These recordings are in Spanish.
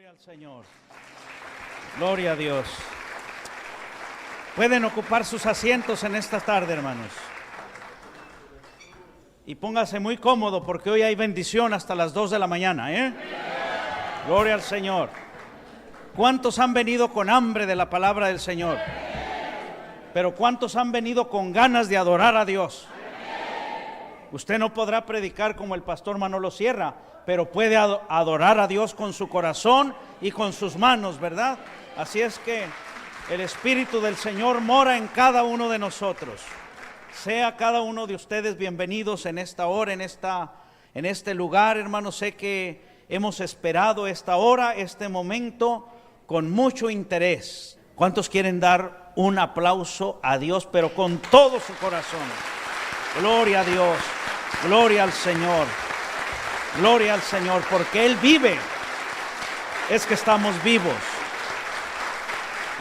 Gloria al Señor. Gloria a Dios. Pueden ocupar sus asientos en esta tarde, hermanos. Y póngase muy cómodo porque hoy hay bendición hasta las 2 de la mañana, ¿eh? Gloria al Señor. ¿Cuántos han venido con hambre de la palabra del Señor? Pero ¿cuántos han venido con ganas de adorar a Dios? Usted no podrá predicar como el pastor Manolo Sierra, pero puede adorar a Dios con su corazón y con sus manos, ¿verdad? Así es que el Espíritu del Señor mora en cada uno de nosotros. Sea cada uno de ustedes bienvenidos en esta hora, en este lugar, hermanos. Sé que hemos esperado esta hora, este momento, con mucho interés. ¿Cuántos quieren dar un aplauso a Dios, pero con todo su corazón? Gloria a Dios, gloria al Señor, gloria al Señor, porque Él vive, es que estamos vivos.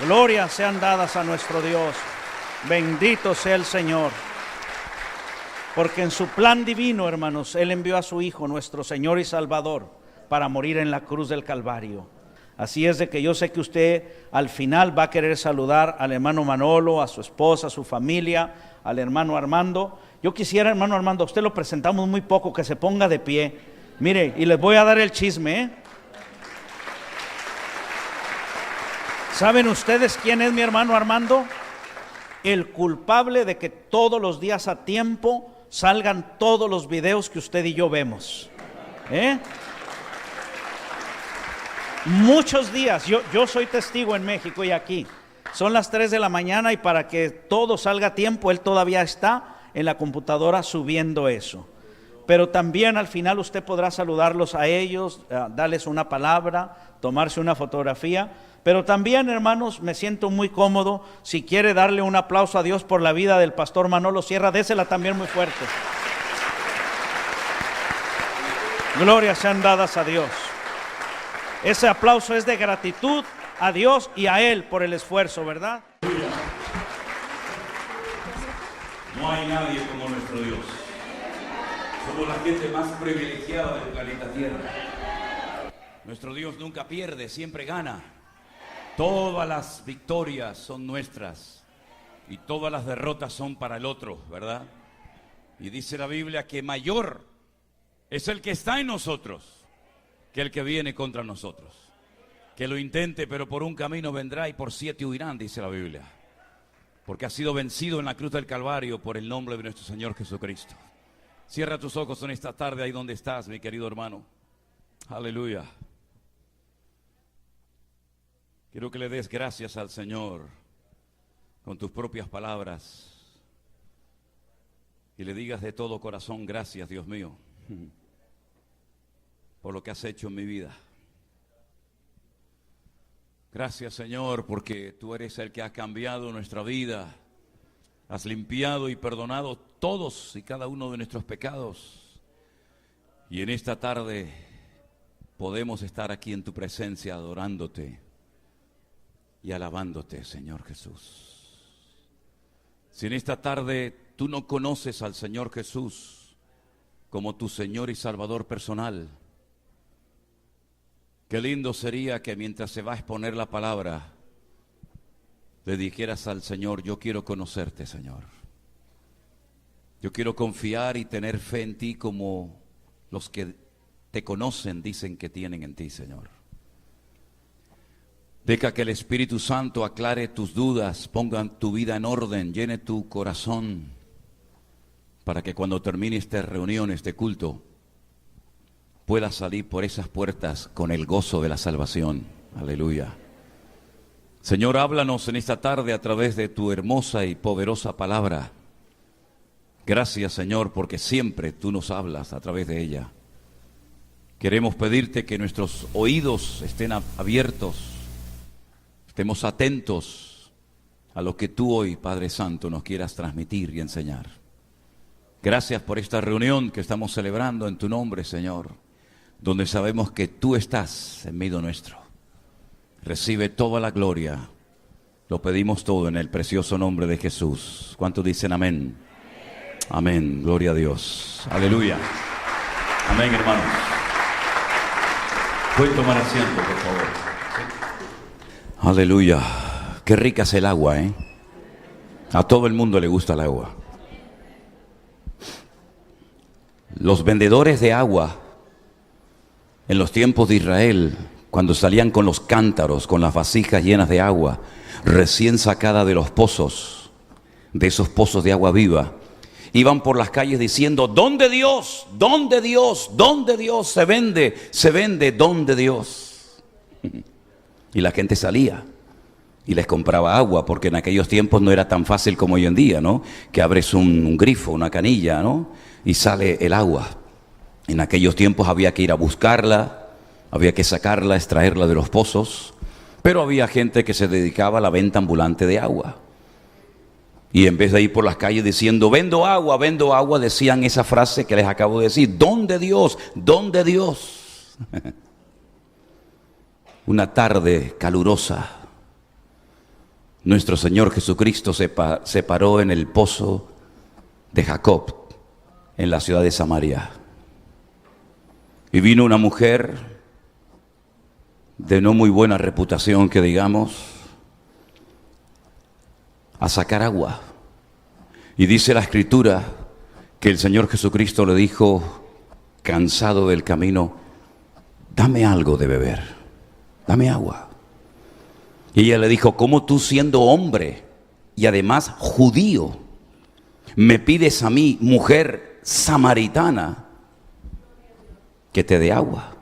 Glorias sean dadas a nuestro Dios, bendito sea el Señor, porque en su plan divino, hermanos, Él envió a su Hijo, nuestro Señor y Salvador, para morir en la cruz del Calvario. Así es de que yo sé que usted al final va a querer saludar al hermano Manolo, a su esposa, a su familia, al hermano Armando. Yo quisiera, hermano Armando, a usted lo presentamos muy poco, que se ponga de pie. Mire, y les voy a dar el chisme, ¿eh? ¿Saben ustedes quién es mi hermano Armando? El culpable de que todos los días a tiempo salgan todos los videos que usted y yo vemos, ¿eh? Muchos días, yo soy testigo en México y aquí. Son las 3 de la mañana y para que todo salga a tiempo, él todavía está en la computadora subiendo eso. Pero también al final usted podrá saludarlos a ellos, darles una palabra, tomarse una fotografía. Pero también, hermanos, me siento muy cómodo. Si quiere darle un aplauso a Dios por la vida del pastor Manolo Sierra, désela también muy fuerte. Glorias sean dadas a Dios. Ese aplauso es de gratitud a Dios y a Él por el esfuerzo, ¿verdad? No hay nadie como nuestro Dios. Somos la gente más privilegiada del planeta Tierra. Nuestro Dios nunca pierde, siempre gana. Todas las victorias son nuestras y todas las derrotas son para el otro, ¿verdad? Y dice la Biblia que mayor es el que está en nosotros que el que viene contra nosotros. Que lo intente, pero por un camino vendrá y por 7 huirán, dice la Biblia. Porque ha sido vencido en la cruz del Calvario por el nombre de nuestro Señor Jesucristo. Cierra tus ojos en esta tarde ahí donde estás, mi querido hermano. Aleluya. Quiero que le des gracias al Señor con tus propias palabras. Y le digas de todo corazón, gracias, Dios mío, por lo que has hecho en mi vida. Gracias, Señor, porque tú eres el que ha cambiado nuestra vida. Has limpiado y perdonado todos y cada uno de nuestros pecados. Y en esta tarde podemos estar aquí en tu presencia adorándote y alabándote, Señor Jesús. Si en esta tarde tú no conoces al Señor Jesús como tu Señor y Salvador personal, qué lindo sería que mientras se va a exponer la palabra, le dijeras al Señor, yo quiero conocerte, Señor. Yo quiero confiar y tener fe en ti como los que te conocen dicen que tienen en ti, Señor. Deja que el Espíritu Santo aclare tus dudas, ponga tu vida en orden, llene tu corazón, para que cuando termine esta reunión, este culto, puedas salir por esas puertas con el gozo de la salvación. Aleluya. Señor, háblanos en esta tarde a través de tu hermosa y poderosa palabra. Gracias, Señor, porque siempre tú nos hablas a través de ella. Queremos pedirte que nuestros oídos estén abiertos, estemos atentos a lo que tú hoy, Padre Santo, nos quieras transmitir y enseñar. Gracias por esta reunión que estamos celebrando en tu nombre, Señor, donde sabemos que tú estás en medio nuestro. Recibe toda la gloria. Lo pedimos todo en el precioso nombre de Jesús. ¿Cuántos dicen amén? Amén. Gloria a Dios. Aleluya. Amén, hermanos. Pueden tomar asiento, por favor. Aleluya. Qué rica es el agua, ¿eh? A todo el mundo le gusta el agua. Los vendedores de agua en los tiempos de Israel, cuando salían con los cántaros, con las vasijas llenas de agua, recién sacada de los pozos, de esos pozos de agua viva, iban por las calles diciendo: ¿dónde Dios? ¿Dónde Dios? ¿Dónde Dios? Se vende, ¿dónde Dios? Y la gente salía y les compraba agua, porque en aquellos tiempos no era tan fácil como hoy en día, ¿no? Que abres un grifo, una canilla, ¿no? Y sale el agua. En aquellos tiempos había que ir a buscarla, había que sacarla, extraerla de los pozos, pero había gente que se dedicaba a la venta ambulante de agua. Y en vez de ir por las calles diciendo: vendo agua, decían esa frase que les acabo de decir: ¿dónde Dios? ¿Dónde Dios? Una tarde calurosa, nuestro Señor Jesucristo se paró en el pozo de Jacob, en la ciudad de Samaria. Y vino una mujer de no muy buena reputación, que digamos, a sacar agua. Y dice la Escritura que el Señor Jesucristo le dijo, cansado del camino: dame algo de beber, dame agua. Y ella le dijo: ¿cómo tú, siendo hombre y además judío, me pides a mí, mujer samaritana, que te dé agua?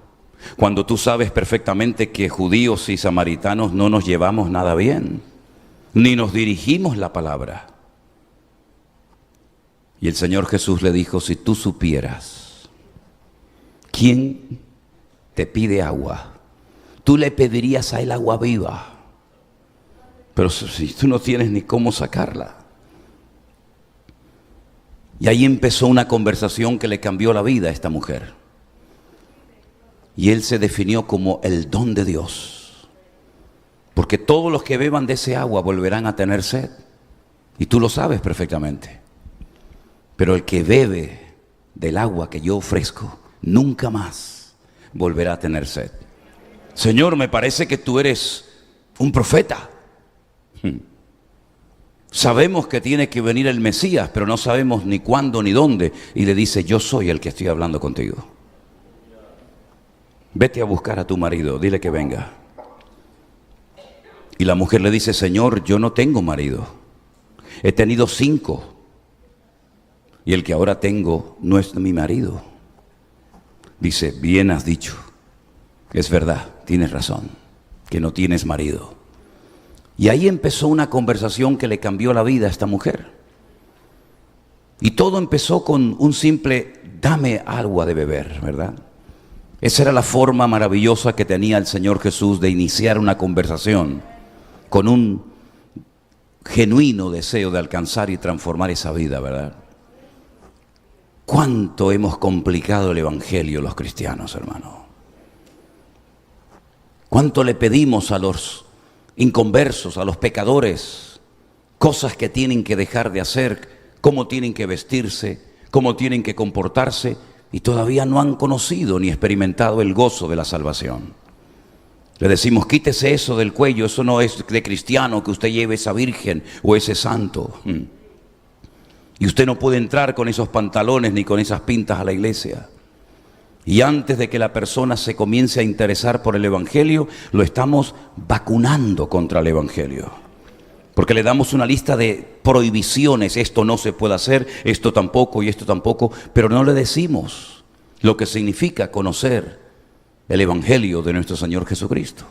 Cuando tú sabes perfectamente que judíos y samaritanos no nos llevamos nada bien, ni nos dirigimos la palabra. Y el Señor Jesús le dijo: si tú supieras quién te pide agua, tú le pedirías a él agua viva. Pero si tú no tienes ni cómo sacarla. Y ahí empezó una conversación que le cambió la vida a esta mujer. Y él se definió como el don de Dios. Porque todos los que beban de ese agua volverán a tener sed. Y tú lo sabes perfectamente. Pero el que bebe del agua que yo ofrezco, nunca más volverá a tener sed. Señor, me parece que tú eres un profeta. Sabemos que tiene que venir el Mesías, pero no sabemos ni cuándo ni dónde. Y le dice: yo soy el que estoy hablando contigo. Vete a buscar a tu marido, dile que venga. Y la mujer le dice: Señor, yo no tengo marido. He tenido 5. Y el que ahora tengo no es mi marido. Dice: bien has dicho. Es verdad, tienes razón, que no tienes marido. Y ahí empezó una conversación que le cambió la vida a esta mujer. Y todo empezó con un simple: dame agua de beber, ¿verdad? Esa era la forma maravillosa que tenía el Señor Jesús de iniciar una conversación con un genuino deseo de alcanzar y transformar esa vida, ¿verdad? ¿Cuánto hemos complicado el evangelio los cristianos, hermano? ¿Cuánto le pedimos a los inconversos, a los pecadores, cosas que tienen que dejar de hacer, cómo tienen que vestirse, cómo tienen que comportarse, y todavía no han conocido ni experimentado el gozo de la salvación? Le decimos: quítese eso del cuello, eso no es de cristiano que usted lleve esa virgen o ese santo. Y usted no puede entrar con esos pantalones ni con esas pintas a la iglesia. Y antes de que la persona se comience a interesar por el evangelio, lo estamos vacunando contra el evangelio. Porque le damos una lista de prohibiciones: esto no se puede hacer, esto tampoco y esto tampoco, pero no le decimos lo que significa conocer el evangelio de nuestro Señor Jesucristo.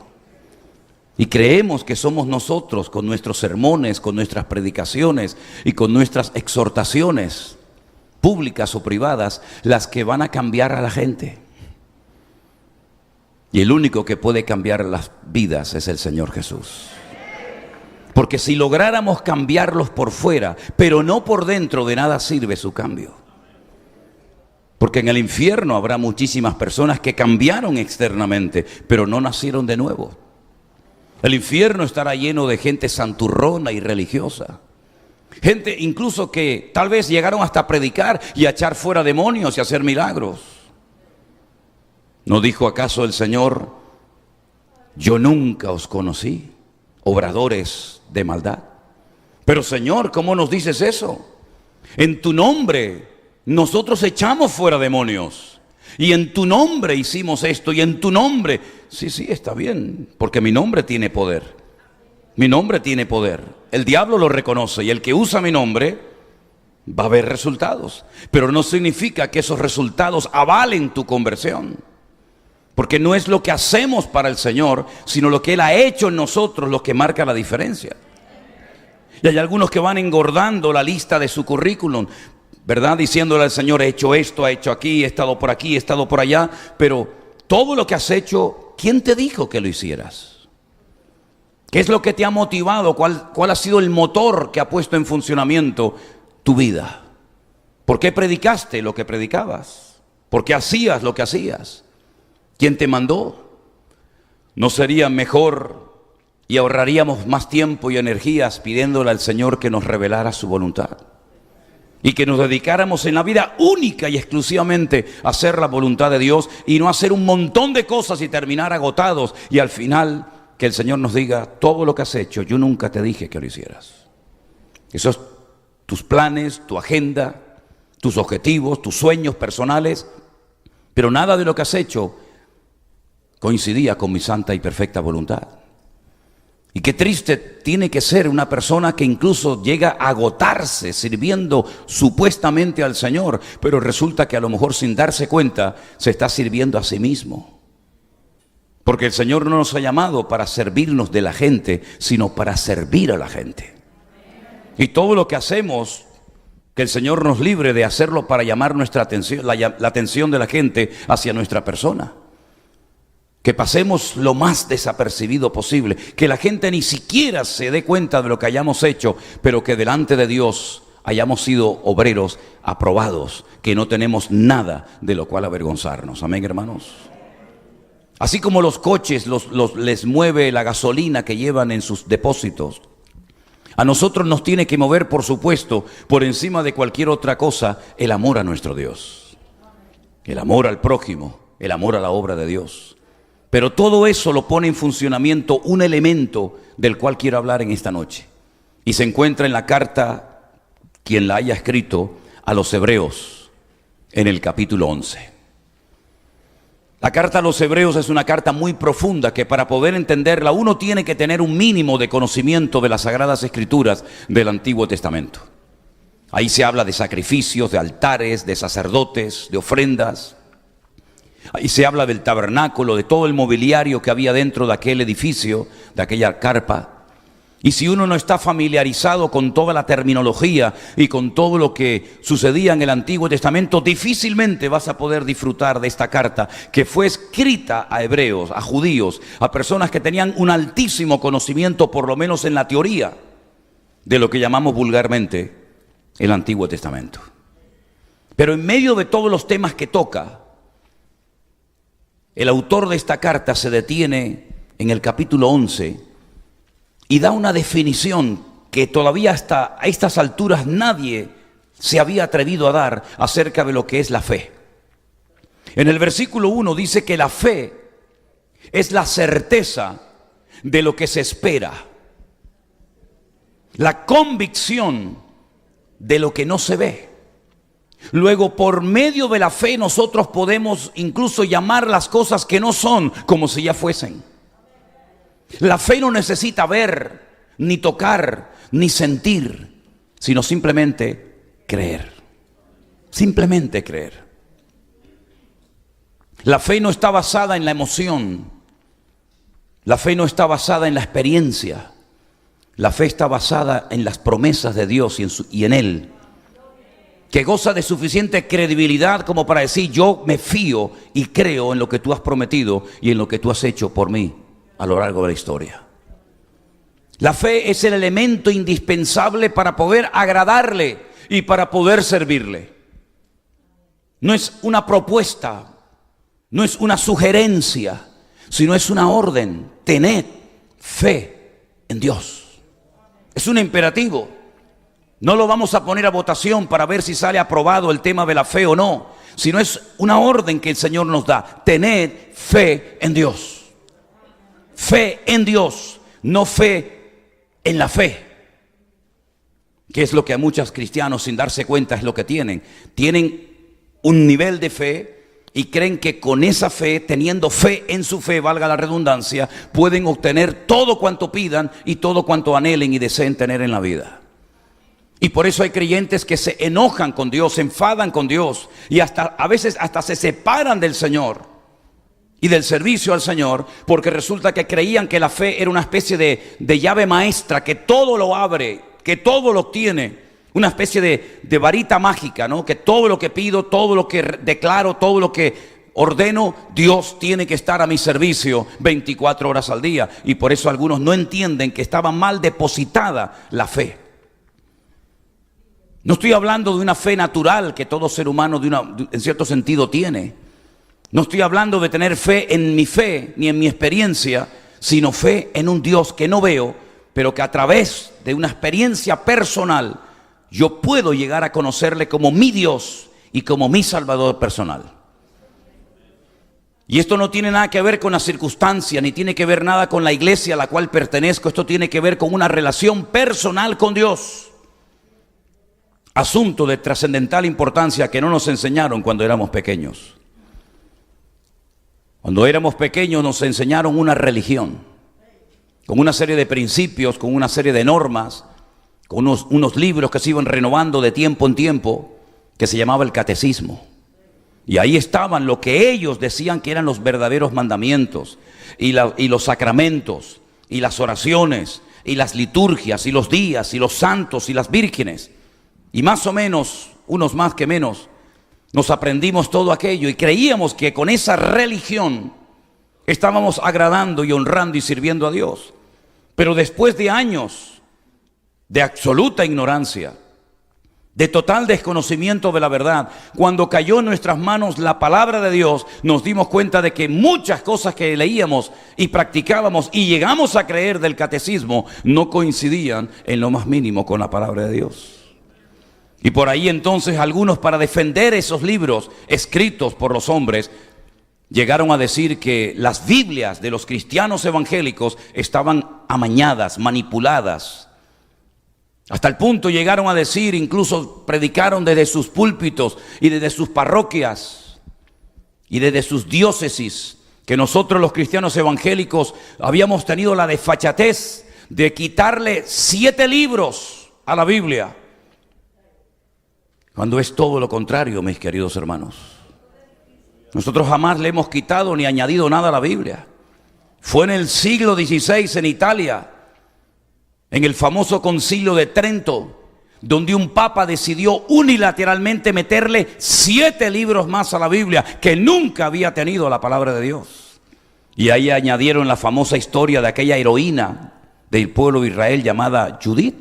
Y creemos que somos nosotros, con nuestros sermones, con nuestras predicaciones y con nuestras exhortaciones públicas o privadas, las que van a cambiar a la gente. Y el único que puede cambiar las vidas es el Señor Jesús. Porque si lográramos cambiarlos por fuera, pero no por dentro, de nada sirve su cambio. Porque en el infierno habrá muchísimas personas que cambiaron externamente, pero no nacieron de nuevo. El infierno estará lleno de gente santurrona y religiosa. Gente incluso que tal vez llegaron hasta a predicar y a echar fuera demonios y a hacer milagros. ¿No dijo acaso el Señor: yo nunca os conocí, obradores de maldad? Pero Señor, ¿cómo nos dices eso? En tu nombre nosotros echamos fuera demonios, y en tu nombre hicimos esto, y en tu nombre. Sí, está bien, porque mi nombre tiene poder. Mi nombre tiene poder. El diablo lo reconoce, y el que usa mi nombre va a ver resultados. Pero no significa que esos resultados avalen tu conversión, porque no es lo que hacemos para el Señor, sino lo que Él ha hecho en nosotros lo que marca la diferencia. Y hay algunos que van engordando la lista de su currículum, ¿verdad? Diciéndole al Señor: he hecho esto, he hecho aquí, he estado por aquí, he estado por allá. Pero todo lo que has hecho, ¿quién te dijo que lo hicieras? ¿Qué es lo que te ha motivado? ¿Cuál ha sido el motor que ha puesto en funcionamiento tu vida? ¿Por qué predicaste lo que predicabas? ¿Por qué hacías lo que hacías? ¿Quién te mandó? ¿No sería mejor y ahorraríamos más tiempo y energías pidiéndole al Señor que nos revelara su voluntad? Y que nos dedicáramos en la vida única y exclusivamente a hacer la voluntad de Dios, y no hacer un montón de cosas y terminar agotados, y al final que el Señor nos diga: todo lo que has hecho, yo nunca te dije que lo hicieras. Esos tus planes, tu agenda, tus objetivos, tus sueños personales, pero nada de lo que has hecho coincidía con mi santa y perfecta voluntad. Y qué triste tiene que ser una persona que incluso llega a agotarse sirviendo supuestamente al Señor, pero resulta que a lo mejor, sin darse cuenta, se está sirviendo a sí mismo. Porque el Señor no nos ha llamado para servirnos de la gente, sino para servir a la gente. Y todo lo que hacemos, que el Señor nos libre de hacerlo para llamar nuestra atención, la atención de la gente hacia nuestra persona. Que pasemos lo más desapercibido posible, que la gente ni siquiera se dé cuenta de lo que hayamos hecho, pero que delante de Dios hayamos sido obreros aprobados, que no tenemos nada de lo cual avergonzarnos. Amén, hermanos. Así como los coches les mueve la gasolina que llevan en sus depósitos, a nosotros nos tiene que mover, por supuesto, por encima de cualquier otra cosa, el amor a nuestro Dios, el amor al prójimo, el amor a la obra de Dios. Pero todo eso lo pone en funcionamiento un elemento del cual quiero hablar en esta noche, y se encuentra en la carta, quien la haya escrito, a los Hebreos, en el capítulo 11. La carta a los Hebreos es una carta muy profunda, que para poder entenderla uno tiene que tener un mínimo de conocimiento de las Sagradas Escrituras del Antiguo Testamento. Ahí se habla de sacrificios, de altares, de sacerdotes, de ofrendas. Ahí se habla del tabernáculo, de todo el mobiliario que había dentro de aquel edificio, de aquella carpa. Y si uno no está familiarizado con toda la terminología y con todo lo que sucedía en el Antiguo Testamento, difícilmente vas a poder disfrutar de esta carta, que fue escrita a hebreos, a judíos, a personas que tenían un altísimo conocimiento, por lo menos en la teoría, de lo que llamamos vulgarmente el Antiguo Testamento. Pero en medio de todos los temas que toca, el autor de esta carta se detiene en el capítulo 11 y da una definición que todavía hasta a estas alturas nadie se había atrevido a dar acerca de lo que es la fe. En el versículo 1 dice que la fe es la certeza de lo que se espera, la convicción de lo que no se ve. Luego, por medio de la fe, nosotros podemos incluso llamar las cosas que no son como si ya fuesen. La fe no necesita ver, ni tocar, ni sentir, sino simplemente creer. Simplemente creer. La fe no está basada en la emoción. La fe no está basada en la experiencia. La fe está basada en las promesas de Dios y en Él, que goza de suficiente credibilidad como para decir: yo me fío y creo en lo que tú has prometido y en lo que tú has hecho por mí a lo largo de la historia. La fe es el elemento indispensable para poder agradarle y para poder servirle. No es una propuesta, no es una sugerencia, sino es una orden. Tened fe en Dios. Es un imperativo. No lo vamos a poner a votación para ver si sale aprobado el tema de la fe o no, sino es una orden que el Señor nos da. Tened fe en Dios. Fe en Dios, no fe en la fe. Que es lo que a muchos cristianos, sin darse cuenta, es lo que tienen. Tienen un nivel de fe y creen que con esa fe, teniendo fe en su fe, valga la redundancia, pueden obtener todo cuanto pidan y todo cuanto anhelen y deseen tener en la vida. Y por eso hay creyentes que se enojan con Dios, se enfadan con Dios y a veces hasta se separan del Señor y del servicio al Señor, porque resulta que creían que la fe era una especie de llave maestra que todo lo abre, que todo lo obtiene, una especie de varita mágica, ¿no? Que todo lo que pido, todo lo que declaro, todo lo que ordeno, Dios tiene que estar a mi servicio 24 horas al día. Y por eso algunos no entienden que estaba mal depositada la fe. No estoy hablando de una fe natural que todo ser humano en cierto sentido tiene. No estoy hablando de tener fe en mi fe ni en mi experiencia, sino fe en un Dios que no veo, pero que a través de una experiencia personal yo puedo llegar a conocerle como mi Dios y como mi Salvador personal. Y esto no tiene nada que ver con la circunstancia, ni tiene que ver nada con la iglesia a la cual pertenezco. Esto tiene que ver con una relación personal con Dios. Asunto de trascendental importancia que no nos enseñaron cuando éramos pequeños. Cuando éramos pequeños nos enseñaron una religión, con una serie de principios, con una serie de normas, con unos libros que se iban renovando de tiempo en tiempo, que se llamaba el catecismo. Y ahí estaban lo que ellos decían que eran los verdaderos mandamientos, y los sacramentos, y las oraciones, y las liturgias, y los días, y los santos, y las vírgenes. Y más o menos, unos más que menos, nos aprendimos todo aquello y creíamos que con esa religión estábamos agradando y honrando y sirviendo a Dios. Pero después de años de absoluta ignorancia, de total desconocimiento de la verdad, cuando cayó en nuestras manos la palabra de Dios, nos dimos cuenta de que muchas cosas que leíamos y practicábamos y llegamos a creer del catecismo no coincidían en lo más mínimo con la palabra de Dios. Y por ahí entonces algunos, para defender esos libros escritos por los hombres, llegaron a decir que las Biblias de los cristianos evangélicos estaban amañadas, manipuladas. Hasta el punto llegaron a decir, incluso predicaron desde sus púlpitos y desde sus parroquias y desde sus diócesis, que nosotros los cristianos evangélicos habíamos tenido la desfachatez de quitarle 7 libros a la Biblia. Cuando es todo lo contrario, mis queridos hermanos. Nosotros jamás le hemos quitado ni añadido nada a la Biblia. Fue en el siglo XVI en Italia, en el famoso Concilio de Trento, donde un papa decidió unilateralmente meterle 7 libros más a la Biblia que nunca había tenido la palabra de Dios. Y ahí añadieron la famosa historia de aquella heroína del pueblo de Israel llamada Judith.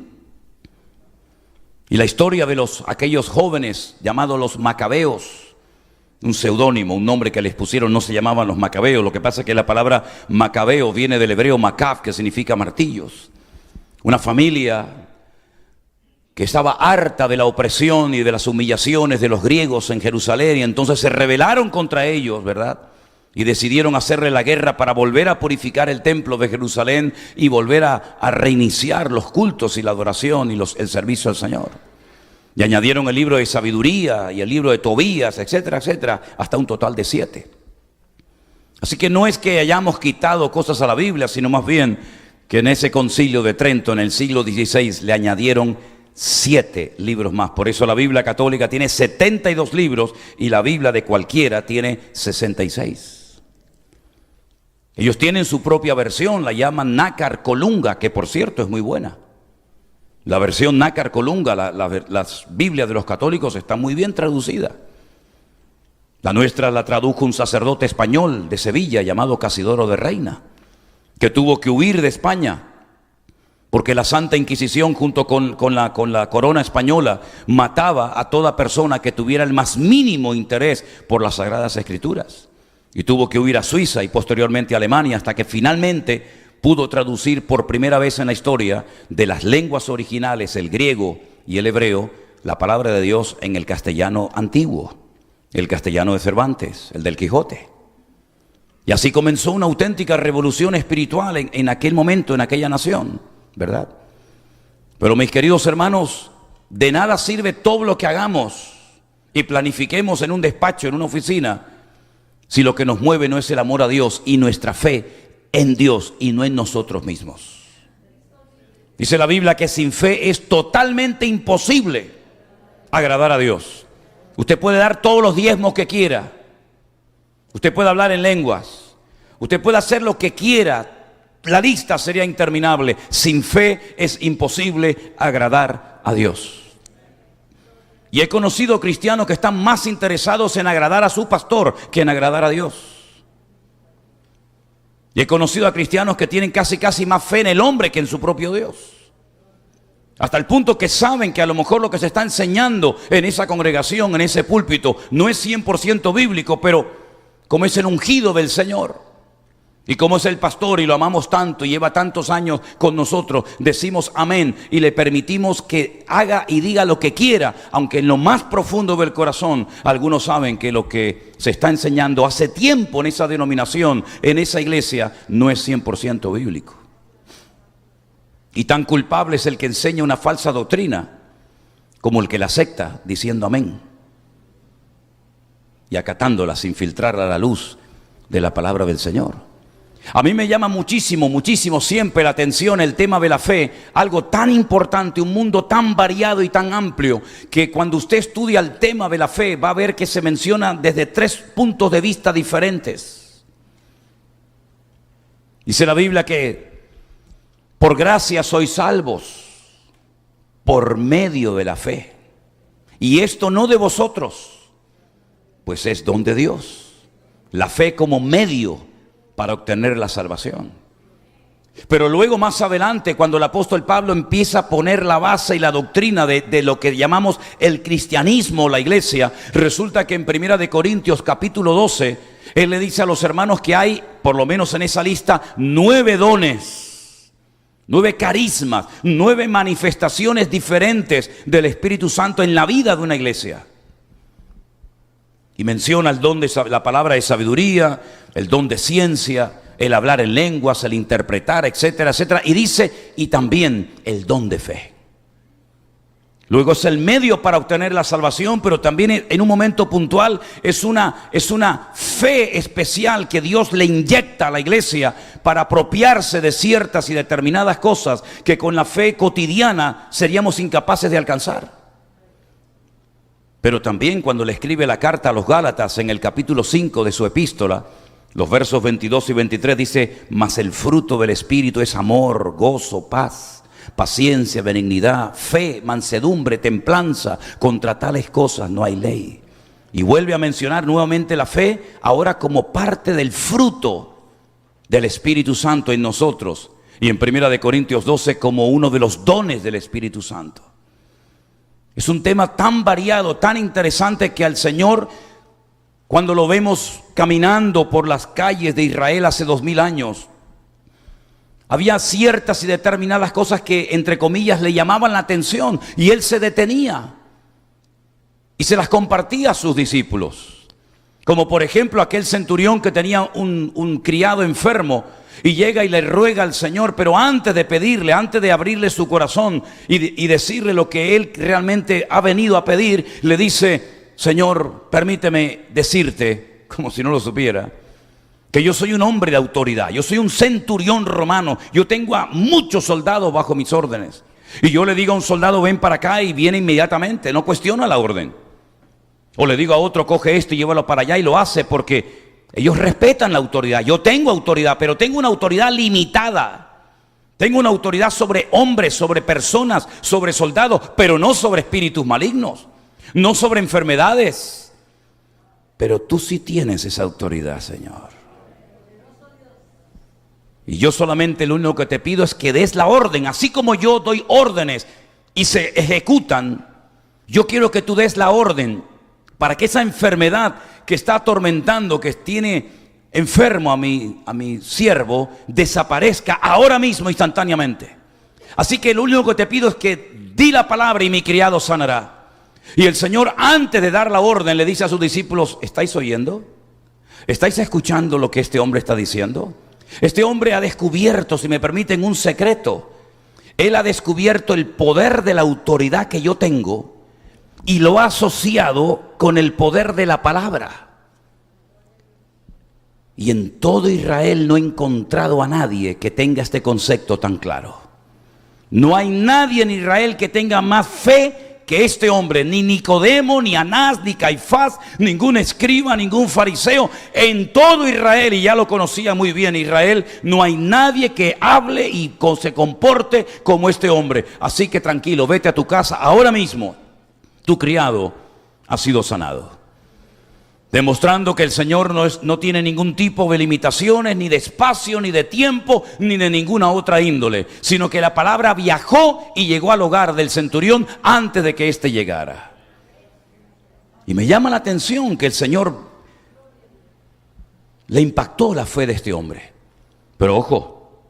Y la historia de aquellos jóvenes llamados los macabeos, un seudónimo, un nombre que les pusieron, no se llamaban los macabeos. Lo que pasa es que la palabra macabeo viene del hebreo macab, que significa martillos. Una familia que estaba harta de la opresión y de las humillaciones de los griegos en Jerusalén, y entonces se rebelaron contra ellos, ¿verdad? Y decidieron hacerle la guerra para volver a purificar el templo de Jerusalén y volver a reiniciar los cultos y la adoración y el servicio al Señor. Y añadieron el libro de sabiduría y el libro de Tobías, etcétera, etcétera, hasta un total de 7. Así que no es que hayamos quitado cosas a la Biblia, sino más bien que en ese concilio de Trento, en el siglo XVI, le añadieron 7 libros más. Por eso la Biblia católica tiene 72 libros y la Biblia de cualquiera tiene 66. Ellos tienen su propia versión, la llaman Nácar Colunga, que por cierto es muy buena. La versión Nácar Colunga, las Biblias de los católicos están muy bien traducidas. La nuestra la tradujo un sacerdote español de Sevilla llamado Casidoro de Reina, que tuvo que huir de España, porque la Santa Inquisición junto con la corona española mataba a toda persona que tuviera el más mínimo interés por las Sagradas Escrituras. Y tuvo que huir a Suiza y posteriormente a Alemania, hasta que finalmente pudo traducir por primera vez en la historia de las lenguas originales, el griego y el hebreo, la palabra de Dios en el castellano antiguo. el castellano de Cervantes, el del Quijote. Y así comenzó una auténtica revolución espiritual en aquel momento, en aquella nación, ¿verdad? Pero mis queridos hermanos, de nada sirve todo lo que hagamos y planifiquemos en un despacho, en una oficina, si lo que nos mueve no es el amor a Dios y nuestra fe en Dios y no en nosotros mismos. Dice la Biblia que sin fe es totalmente imposible agradar a Dios. Usted puede dar todos los diezmos que quiera, usted puede hablar en lenguas, usted puede hacer lo que quiera, la lista sería interminable. Sin fe es imposible agradar a Dios. Y he conocido cristianos que están más interesados en agradar a su pastor que en agradar a Dios. Y he conocido a cristianos que tienen casi más fe en el hombre que en su propio Dios. Hasta el punto que saben que a lo mejor lo que se está enseñando en esa congregación, en ese púlpito, no es 100% bíblico, pero como es el ungido del Señor, y como es el pastor y lo amamos tanto y lleva tantos años con nosotros, decimos amén y le permitimos que haga y diga lo que quiera, aunque en lo más profundo del corazón algunos saben que lo que se está enseñando hace tiempo en esa denominación, en esa iglesia, no es 100% bíblico. Y tan culpable es el que enseña una falsa doctrina como el que la acepta diciendo amén y acatándola sin filtrarla a la luz de la palabra del Señor. A mí me llama muchísimo siempre la atención el tema de la fe, algo tan importante, un mundo tan variado y tan amplio, que cuando usted estudia el tema de la fe va a ver que se menciona desde 3 puntos de vista diferentes. Dice la Biblia que por gracia sois salvos por medio de la fe, y esto no de vosotros, pues es don de Dios. La fe como medio para obtener la salvación. Pero luego más adelante, cuando el apóstol Pablo empieza a poner la base y la doctrina de lo que llamamos el cristianismo, la iglesia, resulta que en 1 de Corintios capítulo 12, él le dice a los hermanos que hay, por lo menos en esa lista, 9 dones, 9 carismas, 9 manifestaciones diferentes del Espíritu Santo en la vida de una iglesia. Y menciona el don de la palabra de sabiduría, el don de ciencia, el hablar en lenguas, el interpretar, etcétera, etcétera. Y dice, y también el don de fe. Luego es el medio para obtener la salvación, pero también en un momento puntual es una fe especial que Dios le inyecta a la iglesia para apropiarse de ciertas y determinadas cosas que con la fe cotidiana seríamos incapaces de alcanzar. Pero también cuando le escribe la carta a los Gálatas en el capítulo 5 de su epístola, los versos 22 y 23 dice, mas el fruto del Espíritu es amor, gozo, paz, paciencia, benignidad, fe, mansedumbre, templanza. Contra tales cosas no hay ley. Y vuelve a mencionar nuevamente la fe, ahora como parte del fruto del Espíritu Santo en nosotros. Y en 1 de Corintios 12 como uno de los dones del Espíritu Santo. Es un tema tan variado, tan interesante que al Señor, cuando lo vemos caminando por las calles de Israel hace 2000 años, había ciertas y determinadas cosas que, entre comillas, le llamaban la atención y Él se detenía y se las compartía a sus discípulos. Como por ejemplo aquel centurión que tenía un criado enfermo y llega y le ruega al Señor, pero antes de pedirle, antes de abrirle su corazón y decirle lo que él realmente ha venido a pedir, le dice, Señor, permíteme decirte, como si no lo supiera, que yo soy un hombre de autoridad, yo soy un centurión romano, yo tengo a muchos soldados bajo mis órdenes. Y yo le digo a un soldado, ven para acá, y viene inmediatamente, no cuestiona la orden. O le digo a otro, coge esto y llévalo para allá, y lo hace porque ellos respetan la autoridad. Yo tengo autoridad, pero tengo una autoridad limitada. Tengo una autoridad sobre hombres, sobre personas, sobre soldados, pero no sobre espíritus malignos, no sobre enfermedades. Pero tú sí tienes esa autoridad, Señor. Y yo solamente lo único que te pido es que des la orden, así como yo doy órdenes y se ejecutan. Yo quiero que tú des la orden para que esa enfermedad que está atormentando, que tiene enfermo a mi siervo, desaparezca ahora mismo, instantáneamente. Así que lo único que te pido es que di la palabra y mi criado sanará. Y el Señor, antes de dar la orden, le dice a sus discípulos: ¿estáis oyendo? ¿Estáis escuchando lo que este hombre está diciendo? Este hombre ha descubierto, si me permiten, un secreto. Él ha descubierto el poder de la autoridad que yo tengo y lo ha asociado con el poder de la palabra. Y en todo Israel no he encontrado a nadie que tenga este concepto tan claro. No hay nadie en Israel que tenga más fe que este hombre, ni Nicodemo, ni Anás, ni Caifás, ningún escriba, ningún fariseo. En todo Israel, y ya lo conocía muy bien Israel, no hay nadie que hable y se comporte como este hombre. Así que tranquilo, vete a tu casa ahora mismo. Tu criado ha sido sanado. Demostrando que el Señor no tiene ningún tipo de limitaciones, ni de espacio, ni de tiempo, ni de ninguna otra índole, sino que la palabra viajó y llegó al hogar del centurión antes de que éste llegara. Y me llama la atención que el Señor le impactó la fe de este hombre. Pero ojo,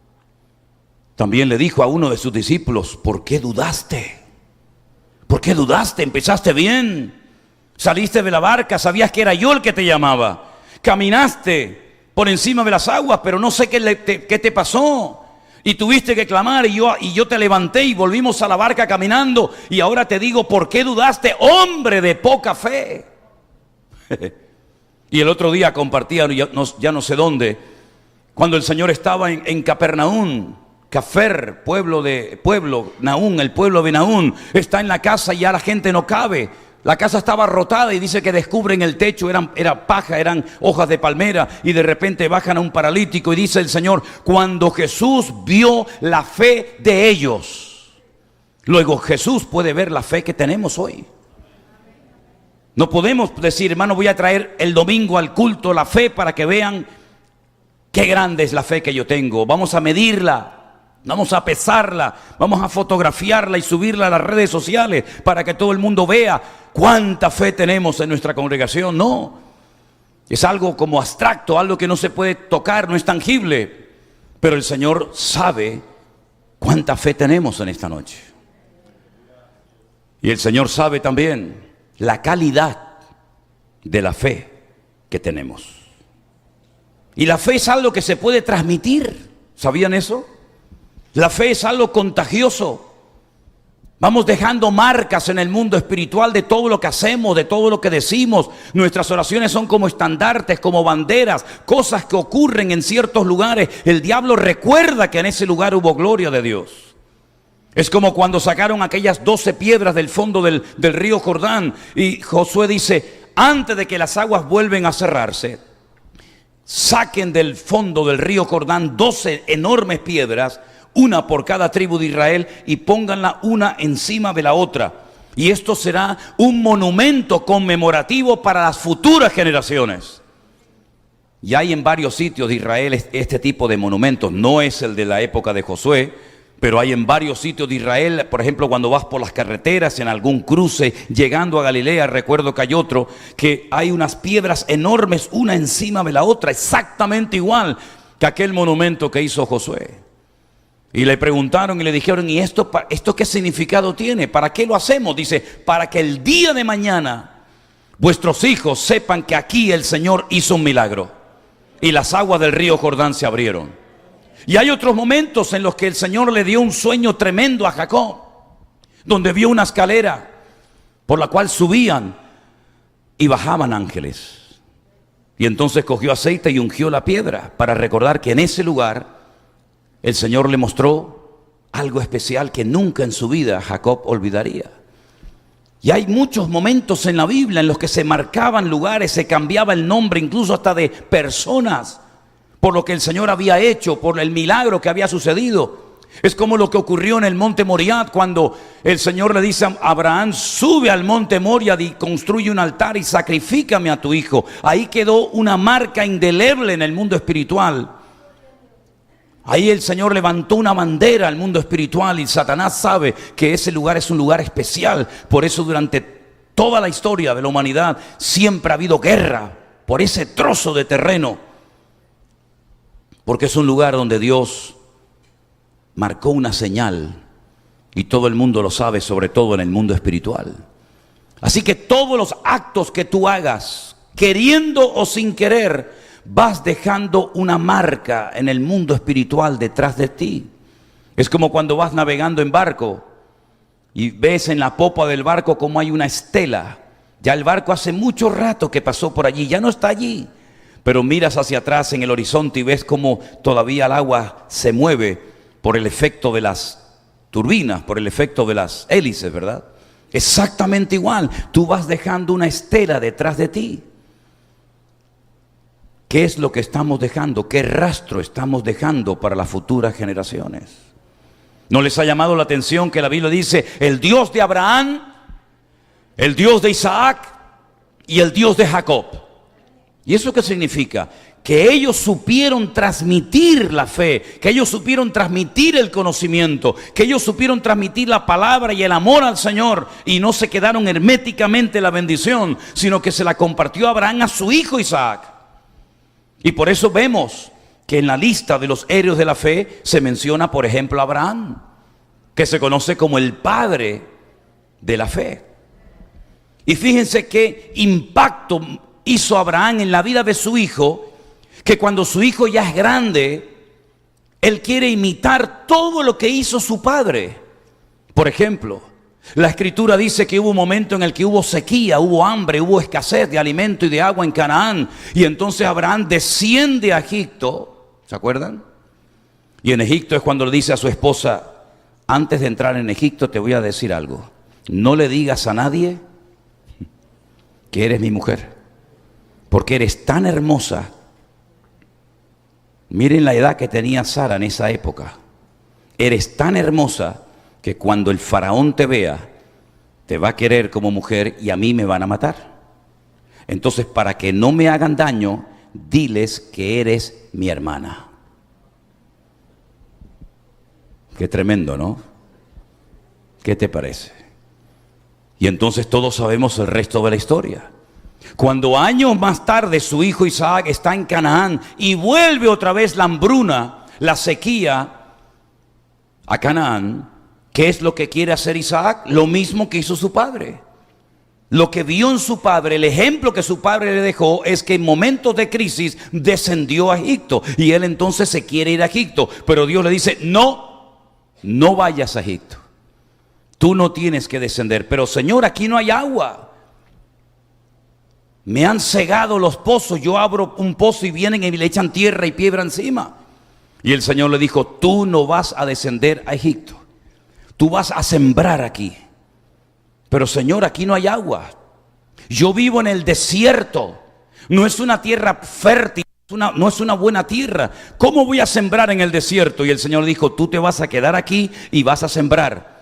también le dijo a uno de sus discípulos: ¿por qué dudaste? ¿Por qué dudaste? Empezaste bien. Saliste de la barca, sabías que era yo el que te llamaba. Caminaste por encima de las aguas, pero no sé qué te pasó. Y tuviste que clamar y yo te levanté y volvimos a la barca caminando. Y ahora te digo: ¿por qué dudaste, hombre de poca fe? Y el otro día compartía, ya no sé dónde, cuando el Señor estaba en Capernaum. Naún, el pueblo de Naún, está en la casa y ya la gente no cabe. La casa estaba rotada y dice que descubren el techo, era paja, eran hojas de palmera, y de repente bajan a un paralítico y dice el Señor: cuando Jesús vio la fe de ellos. Luego Jesús puede ver la fe que tenemos hoy. No podemos decir: hermano, voy a traer el domingo al culto la fe para que vean qué grande es la fe que yo tengo. Vamos a medirla. Vamos a pesarla, vamos a fotografiarla y subirla a las redes sociales para que todo el mundo vea cuánta fe tenemos en nuestra congregación. No, es algo como abstracto, algo que no se puede tocar, no es tangible. Pero el Señor sabe cuánta fe tenemos en esta noche. Y el Señor sabe también la calidad de la fe que tenemos. Y la fe es algo que se puede transmitir. ¿Sabían eso? La fe es algo contagioso. Vamos dejando marcas en el mundo espiritual de todo lo que hacemos, de todo lo que decimos. Nuestras oraciones son como estandartes, como banderas, cosas que ocurren en ciertos lugares. El diablo recuerda que en ese lugar hubo gloria de Dios. Es como cuando sacaron aquellas 12 piedras del fondo del río Jordán. Y Josué dice: antes de que las aguas vuelven a cerrarse, saquen del fondo del río Jordán 12 enormes piedras, una por cada tribu de Israel, y pónganla una encima de la otra. Y esto será un monumento conmemorativo para las futuras generaciones. Y hay en varios sitios de Israel este tipo de monumentos. No es el de la época de Josué, pero hay en varios sitios de Israel. Por ejemplo, cuando vas por las carreteras, en algún cruce, llegando a Galilea, recuerdo que hay otro, que hay unas piedras enormes, una encima de la otra, exactamente igual que aquel monumento que hizo Josué. Y le preguntaron y le dijeron: ¿y esto qué significado tiene? ¿Para qué lo hacemos? Dice: para que el día de mañana vuestros hijos sepan que aquí el Señor hizo un milagro y las aguas del río Jordán se abrieron. Y hay otros momentos en los que el Señor le dio un sueño tremendo a Jacob, donde vio una escalera por la cual subían y bajaban ángeles. Y entonces cogió aceite y ungió la piedra para recordar que en ese lugar el Señor le mostró algo especial que nunca en su vida Jacob olvidaría. Y hay muchos momentos en la Biblia en los que se marcaban lugares, se cambiaba el nombre incluso hasta de personas, por lo que el Señor había hecho, por el milagro que había sucedido. Es como lo que ocurrió en el monte Moriah, cuando el Señor le dice a Abraham: sube al monte Moriah y construye un altar y sacrifícame a tu hijo. Ahí quedó una marca indeleble en el mundo espiritual. Ahí el Señor levantó una bandera al mundo espiritual, y Satanás sabe que ese lugar es un lugar especial. Por eso durante toda la historia de la humanidad siempre ha habido guerra por ese trozo de terreno, porque es un lugar donde Dios marcó una señal, y todo el mundo lo sabe, sobre todo en el mundo espiritual. Así que todos los actos que tú hagas, queriendo o sin querer, vas dejando una marca en el mundo espiritual detrás de ti. Es como cuando vas navegando en barco y ves en la popa del barco como hay una estela. Ya el barco hace mucho rato que pasó por allí, ya no está allí. Pero miras hacia atrás en el horizonte y ves como todavía el agua se mueve por el efecto de las turbinas, por el efecto de las hélices, ¿verdad? Exactamente igual, tú vas dejando una estela detrás de ti. ¿Qué es lo que estamos dejando? ¿Qué rastro estamos dejando para las futuras generaciones? ¿No les ha llamado la atención que la Biblia dice, el Dios de Abraham, el Dios de Isaac y el Dios de Jacob? ¿Y eso qué significa? Que ellos supieron transmitir la fe, que ellos supieron transmitir el conocimiento, que ellos supieron transmitir la palabra y el amor al Señor, y no se quedaron herméticamente la bendición, sino que se la compartió Abraham a su hijo Isaac. Y por eso vemos que en la lista de los héroes de la fe se menciona, por ejemplo, a Abraham, que se conoce como el padre de la fe. Y fíjense qué impacto hizo Abraham en la vida de su hijo, que cuando su hijo ya es grande, él quiere imitar todo lo que hizo su padre. Por ejemplo, la escritura dice que hubo un momento en el que hubo sequía, hubo hambre, hubo escasez de alimento y de agua en Canaán. Y entonces Abraham desciende a Egipto, ¿se acuerdan? Y en Egipto es cuando le dice a su esposa, antes de entrar en Egipto te voy a decir algo. No le digas a nadie que eres mi mujer, porque eres tan hermosa. Miren la edad que tenía Sara en esa época. Eres tan hermosa que cuando el faraón te vea, te va a querer como mujer y a mí me van a matar. Entonces, para que no me hagan daño, diles que eres mi hermana. Qué tremendo, ¿no? ¿Qué te parece? Y entonces todos sabemos el resto de la historia. Cuando años más tarde su hijo Isaac está en Canaán y vuelve otra vez la hambruna, la sequía a Canaán, ¿qué es lo que quiere hacer Isaac? Lo mismo que hizo su padre. Lo que vio en su padre, el ejemplo que su padre le dejó, es que en momentos de crisis descendió a Egipto. Y él entonces se quiere ir a Egipto. Pero Dios le dice, no vayas a Egipto. Tú no tienes que descender. Pero Señor, aquí no hay agua. Me han cegado los pozos. Yo abro un pozo y vienen y le echan tierra y piedra encima. Y el Señor le dijo, tú no vas a descender a Egipto. Tú vas a sembrar aquí. Pero Señor, aquí no hay agua. Yo vivo en el desierto. No es una tierra fértil. No es una buena tierra. ¿Cómo voy a sembrar en el desierto? Y el Señor dijo, tú te vas a quedar aquí y vas a sembrar.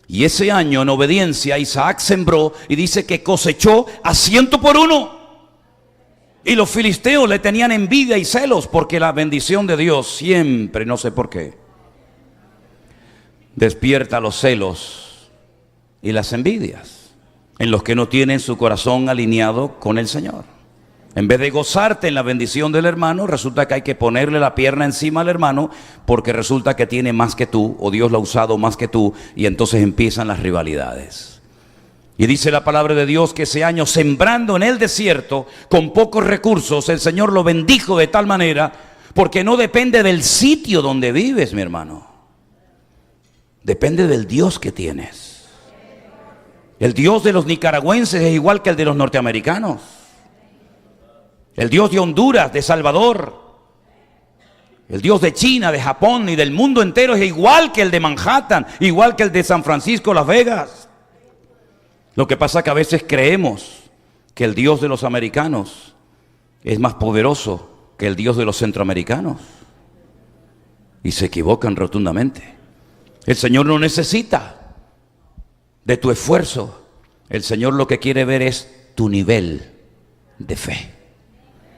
Y ese año, en obediencia, Isaac sembró y dice que cosechó a 100 por 1. Y los filisteos le tenían envidia y celos, porque la bendición de Dios siempre, no sé por qué, despierta los celos y las envidias en los que no tienen su corazón alineado con el Señor. En vez de gozarte en la bendición del hermano, resulta que hay que ponerle la pierna encima al hermano, porque resulta que tiene más que tú, o Dios lo ha usado más que tú, y entonces empiezan las rivalidades. Y dice la palabra de Dios que ese año, sembrando en el desierto con pocos recursos, el Señor lo bendijo de tal manera, porque no depende del sitio donde vives, mi hermano. Depende del Dios que tienes. El Dios de los nicaragüenses es igual que el de los norteamericanos. El Dios de Honduras, de Salvador, el Dios de China, de Japón y del mundo entero es igual que el de Manhattan, igual que el de San Francisco, Las Vegas. Lo que pasa es que a veces creemos que el Dios de los americanos es más poderoso que el Dios de los centroamericanos. Y se equivocan rotundamente. El Señor no necesita de tu esfuerzo. El Señor lo que quiere ver es tu nivel de fe.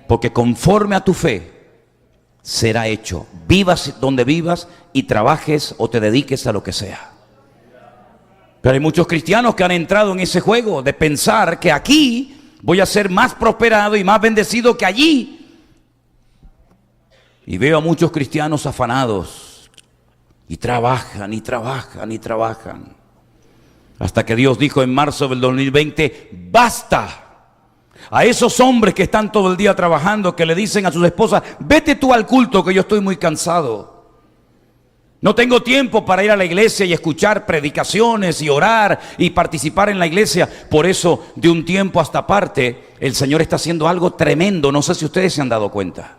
Porque conforme a tu fe será hecho. Vivas donde vivas y trabajes o te dediques a lo que sea. Pero hay muchos cristianos que han entrado en ese juego de pensar que aquí voy a ser más prosperado y más bendecido que allí. Y veo a muchos cristianos afanados y trabajan y trabajan y trabajan. Hasta que Dios dijo en marzo del 2020, basta. A esos hombres que están todo el día trabajando, que le dicen a sus esposas, vete tú al culto que yo estoy muy cansado. No tengo tiempo para ir a la iglesia y escuchar predicaciones y orar y participar en la iglesia. Por eso, de un tiempo a esta parte, el Señor está haciendo algo tremendo. No sé si ustedes se han dado cuenta.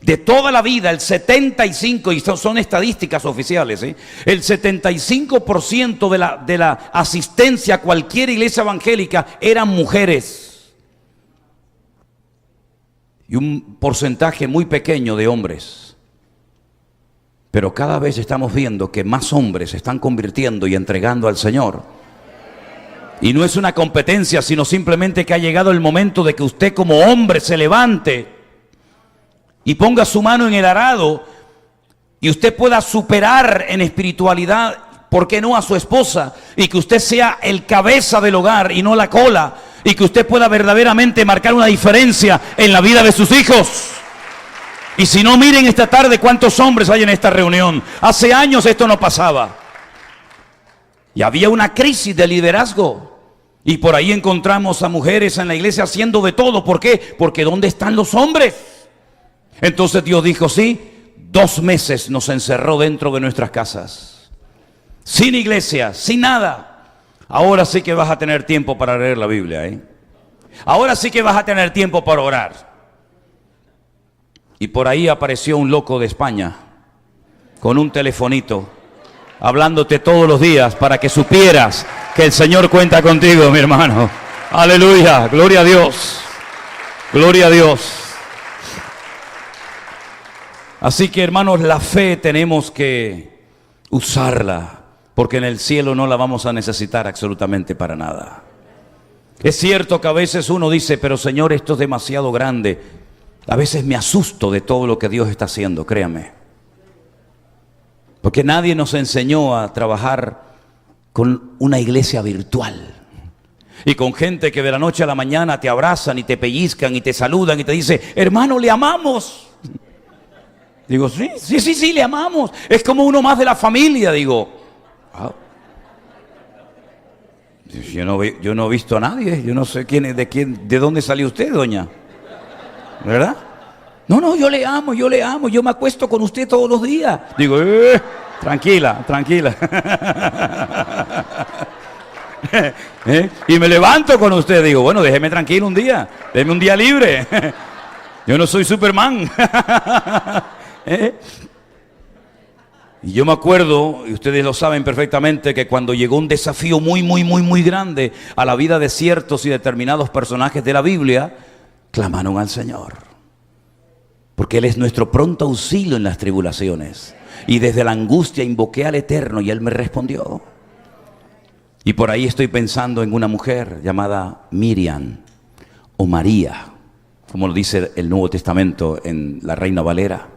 De toda la vida, el 75%, y son estadísticas oficiales, el 75% de la asistencia a cualquier iglesia evangélica eran mujeres. Y un porcentaje muy pequeño de hombres. Pero cada vez estamos viendo que más hombres se están convirtiendo y entregando al Señor. Y no es una competencia, sino simplemente que ha llegado el momento de que usted como hombre se levante y ponga su mano en el arado y usted pueda superar en espiritualidad, ¿por qué no?, a su esposa, y que usted sea el cabeza del hogar y no la cola, y que usted pueda verdaderamente marcar una diferencia en la vida de sus hijos. Y si no, miren esta tarde cuántos hombres hay en esta reunión. Hace años esto no pasaba. Y había una crisis de liderazgo. Y por ahí encontramos a mujeres en la iglesia haciendo de todo. ¿Por qué? Porque ¿dónde están los hombres? Entonces Dios dijo, sí, 2 meses nos encerró dentro de nuestras casas. Sin iglesia, sin nada. Ahora sí que vas a tener tiempo para leer la Biblia, Ahora sí que vas a tener tiempo para orar. Y por ahí apareció un loco de España con un telefonito, hablándote todos los días para que supieras que el Señor cuenta contigo, mi hermano. Aleluya, gloria a Dios, gloria a Dios. Así que, hermanos, la fe tenemos que usarla, porque en el cielo no la vamos a necesitar absolutamente para nada. Es cierto que a veces uno dice, pero Señor, esto es demasiado grande. A veces me asusto de todo lo que Dios está haciendo, créame. Porque nadie nos enseñó a trabajar con una iglesia virtual. Y con gente que de la noche a la mañana te abrazan y te pellizcan y te saludan y te dicen, hermano, le amamos. Digo, sí, le amamos. Es como uno más de la familia, digo. Ah. Yo no he visto a nadie. Yo no sé de dónde salió usted, doña. ¿Verdad? No, yo le amo. Yo me acuesto con usted todos los días. Digo, tranquila. Y me levanto con usted. Digo, bueno, déjeme tranquilo un día. Déjeme un día libre. Yo no soy Superman. Y yo me acuerdo, y ustedes lo saben perfectamente, que cuando llegó un desafío muy grande a la vida de ciertos y determinados personajes de la Biblia, clamaron al Señor. Porque Él es nuestro pronto auxilio en las tribulaciones. Y desde la angustia invoqué al Eterno y Él me respondió. Y por ahí estoy pensando en una mujer llamada Miriam o María, como lo dice el Nuevo Testamento en la Reina Valera.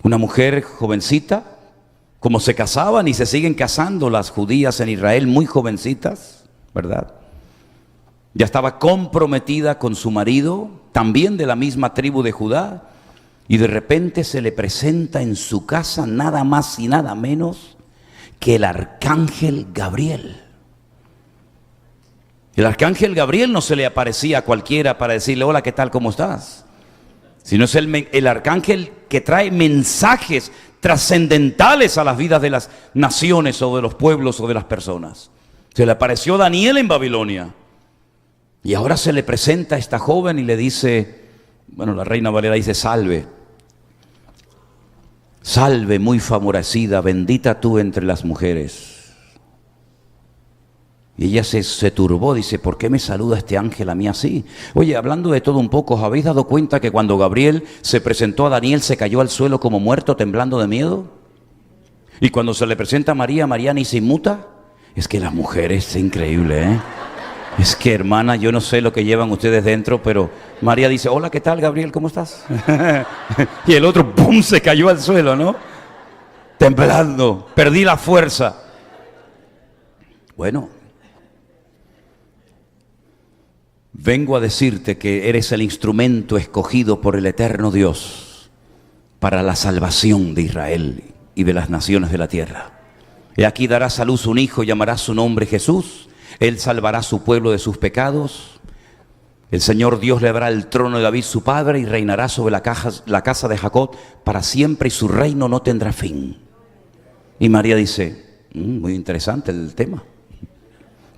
Una mujer jovencita, como se casaban y se siguen casando las judías en Israel, muy jovencitas, ¿verdad? Ya estaba comprometida con su marido, también de la misma tribu de Judá, y de repente se le presenta en su casa nada más y nada menos que el arcángel Gabriel. El arcángel Gabriel no se le aparecía a cualquiera para decirle, hola, ¿qué tal? ¿Cómo estás? Sino es el arcángel que trae mensajes trascendentales a las vidas de las naciones o de los pueblos o de las personas. Se le apareció a Daniel en Babilonia. Y ahora se le presenta a esta joven y le dice, bueno, la Reina Valera dice, salve. Salve, muy favorecida, bendita tú entre las mujeres. Y ella se turbó, dice, ¿por qué me saluda este ángel a mí así? Oye, hablando de todo un poco, ¿os habéis dado cuenta que cuando Gabriel se presentó a Daniel se cayó al suelo como muerto, temblando de miedo? Y cuando se le presenta a María, María ni se inmuta. Es que las mujeres, es increíble, ¿eh? Es que, hermana, yo no sé lo que llevan ustedes dentro, pero María dice, hola, ¿qué tal, Gabriel? ¿Cómo estás? Y el otro, ¡pum!, se cayó al suelo, ¿no? Temblando, perdí la fuerza. Bueno, vengo a decirte que eres el instrumento escogido por el eterno Dios para la salvación de Israel y de las naciones de la tierra. He aquí darás a luz un hijo y llamarás su nombre Jesús. Él salvará a su pueblo de sus pecados. El Señor Dios le dará el trono de David su padre y reinará sobre la casa de Jacob para siempre y su reino no tendrá fin. Y María dice, muy interesante el tema.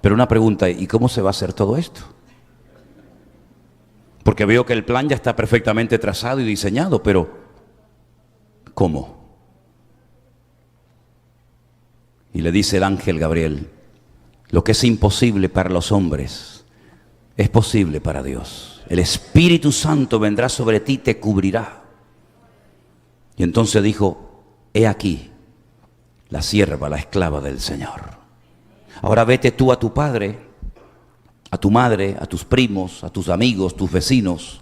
Pero una pregunta, ¿y cómo se va a hacer todo esto? Porque veo que el plan ya está perfectamente trazado y diseñado, pero ¿cómo? Y le dice el ángel Gabriel, lo que es imposible para los hombres es posible para Dios. El Espíritu Santo vendrá sobre ti y te cubrirá. Y entonces dijo, he aquí la sierva, la esclava del Señor. Ahora vete tú a tu padre, a tu madre, a tus primos, a tus amigos, tus vecinos.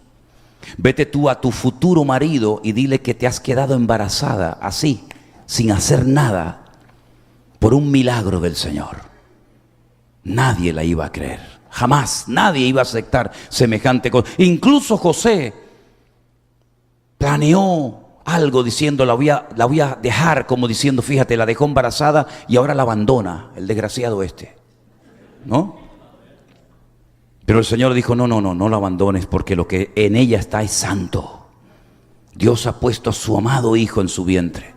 Vete tú a tu futuro marido y dile que te has quedado embarazada así, sin hacer nada, por un milagro del Señor. Nadie la iba a creer, jamás, nadie iba a aceptar semejante cosa. Incluso José planeó algo diciendo, la voy a dejar, como diciendo, fíjate, la dejó embarazada y ahora la abandona, el desgraciado este, ¿no? Pero el Señor dijo, no la abandones, porque lo que en ella está es santo. Dios ha puesto a su amado hijo en su vientre.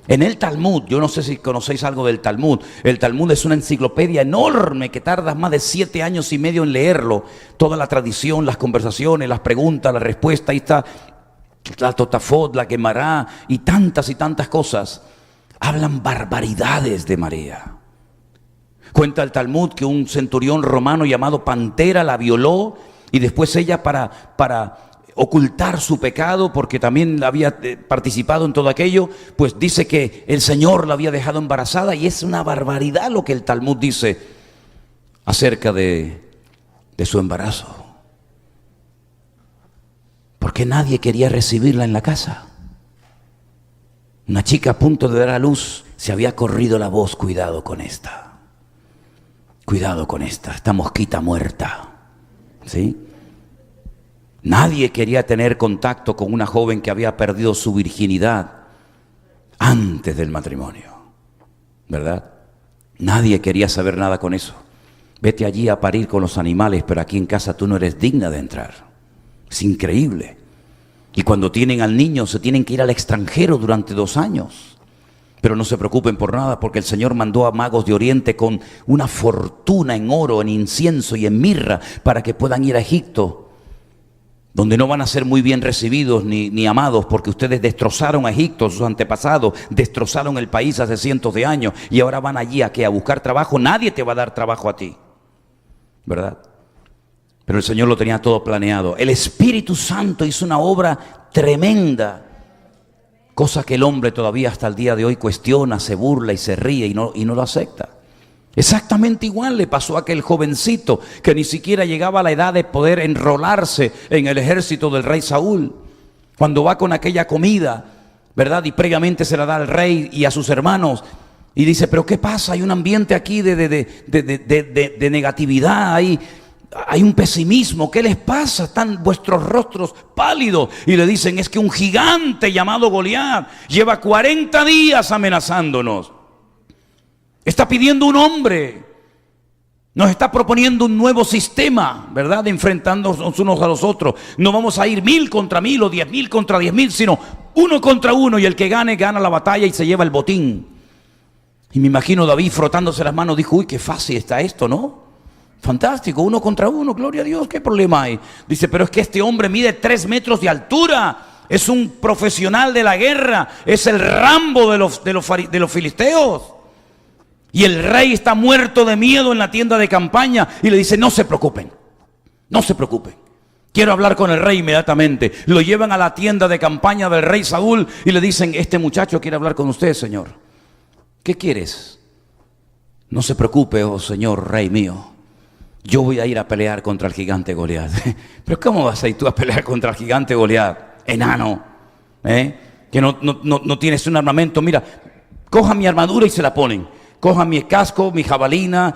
En el Talmud, yo no sé si conocéis algo del Talmud. El Talmud es una enciclopedia enorme que tardas más de 7 años y medio en leerlo. Toda la tradición, las conversaciones, las preguntas, la respuesta, ahí está la Totafot, la Gemara y tantas cosas. Hablan barbaridades de María. Cuenta el Talmud que un centurión romano llamado Pantera la violó y después ella para ocultar su pecado, porque también había participado en todo aquello, pues dice que el Señor la había dejado embarazada, y es una barbaridad lo que el Talmud dice acerca de su embarazo. Porque nadie quería recibirla en la casa. Una chica a punto de dar a luz, se había corrido la voz, cuidado con esta, esta mosquita muerta, ¿sí? Nadie quería tener contacto con una joven que había perdido su virginidad antes del matrimonio, ¿verdad? Nadie quería saber nada con eso. Vete allí a parir con los animales, pero aquí en casa tú no eres digna de entrar. Es increíble. Y cuando tienen al niño se tienen que ir al extranjero durante 2 años. Pero no se preocupen por nada, porque el Señor mandó a magos de Oriente con una fortuna en oro, en incienso y en mirra, para que puedan ir a Egipto, donde no van a ser muy bien recibidos ni amados, porque ustedes destrozaron a Egipto, sus antepasados, destrozaron el país hace cientos de años, y ahora van allí a buscar trabajo. Nadie te va a dar trabajo a ti, ¿verdad? Pero el Señor lo tenía todo planeado. El Espíritu Santo hizo una obra tremenda, cosa que el hombre todavía hasta el día de hoy cuestiona, se burla y se ríe y no lo acepta. Exactamente igual le pasó a aquel jovencito que ni siquiera llegaba a la edad de poder enrolarse en el ejército del rey Saúl. Cuando va con aquella comida, ¿verdad? Y previamente se la da al rey y a sus hermanos. Y dice, pero ¿qué pasa? Hay un ambiente aquí de negatividad, hay un pesimismo. ¿Qué les pasa? Están vuestros rostros pálidos. Y le dicen, es que un gigante llamado Goliat lleva 40 días amenazándonos. Está pidiendo un hombre, nos está proponiendo un nuevo sistema, ¿verdad? De enfrentarnos unos a los otros. No vamos a ir 1000 contra 1000 o 10.000 contra 10.000, sino 1 contra 1, y el que gane, gana la batalla y se lleva el botín. Y me imagino David frotándose las manos, dijo, uy, qué fácil está esto, ¿no? Fantástico, 1 contra 1, gloria a Dios, ¿qué problema hay? Dice, pero es que este hombre mide 3 metros de altura, es un profesional de la guerra, es el Rambo de los filisteos. Y el rey está muerto de miedo en la tienda de campaña y le dice, no se preocupen, quiero hablar con el rey inmediatamente. Lo llevan a la tienda de campaña del rey Saúl y le dicen, este muchacho quiere hablar con usted, señor. ¿Qué quieres? No se preocupe, oh señor rey mío, yo voy a ir a pelear contra el gigante Goliat. Pero ¿cómo vas a ir tú a pelear contra el gigante Goliat? Enano, que no tienes un armamento. Mira, coja mi armadura y se la ponen. Cojan mi casco, mi jabalina,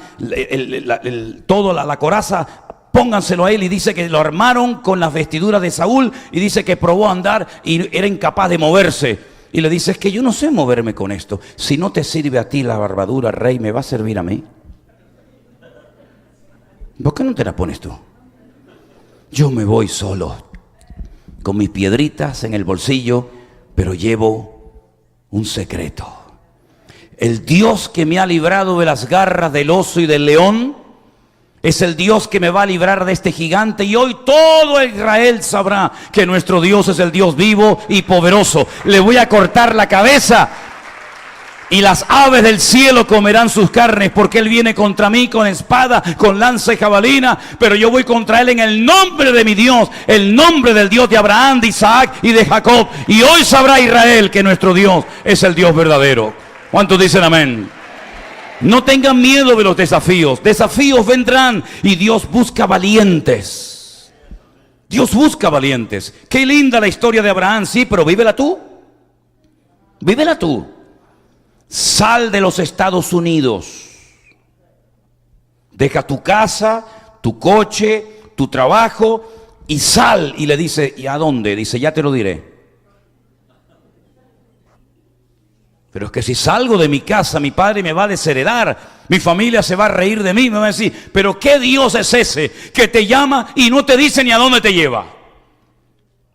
toda la coraza, pónganselo a él. Y dice que lo armaron con las vestiduras de Saúl y dice que probó a andar y era incapaz de moverse. Y le dice, es que yo no sé moverme con esto. Si no te sirve a ti la barbadura, rey, ¿me va a servir a mí? ¿Por qué no te la pones tú? Yo me voy solo, con mis piedritas en el bolsillo, pero llevo un secreto. El Dios que me ha librado de las garras del oso y del león es el Dios que me va a librar de este gigante, y hoy todo Israel sabrá que nuestro Dios es el Dios vivo y poderoso. Le voy a cortar la cabeza y las aves del cielo comerán sus carnes, porque Él viene contra mí con espada, con lanza y jabalina, pero yo voy contra Él en el nombre de mi Dios, el nombre del Dios de Abraham, de Isaac y de Jacob. Y hoy sabrá Israel que nuestro Dios es el Dios verdadero. ¿Cuántos dicen amén? No tengan miedo de los desafíos. Desafíos vendrán y Dios busca valientes. Dios busca valientes. Qué linda la historia de Abraham, sí, pero vívela tú. Vívela tú. Sal de los Estados Unidos. Deja tu casa, tu coche, tu trabajo y sal. Y le dice, ¿y a dónde? Dice, ya te lo diré. Pero es que si salgo de mi casa, mi padre me va a desheredar, mi familia se va a reír de mí, me va a decir, pero ¿qué Dios es ese que te llama y no te dice ni a dónde te lleva?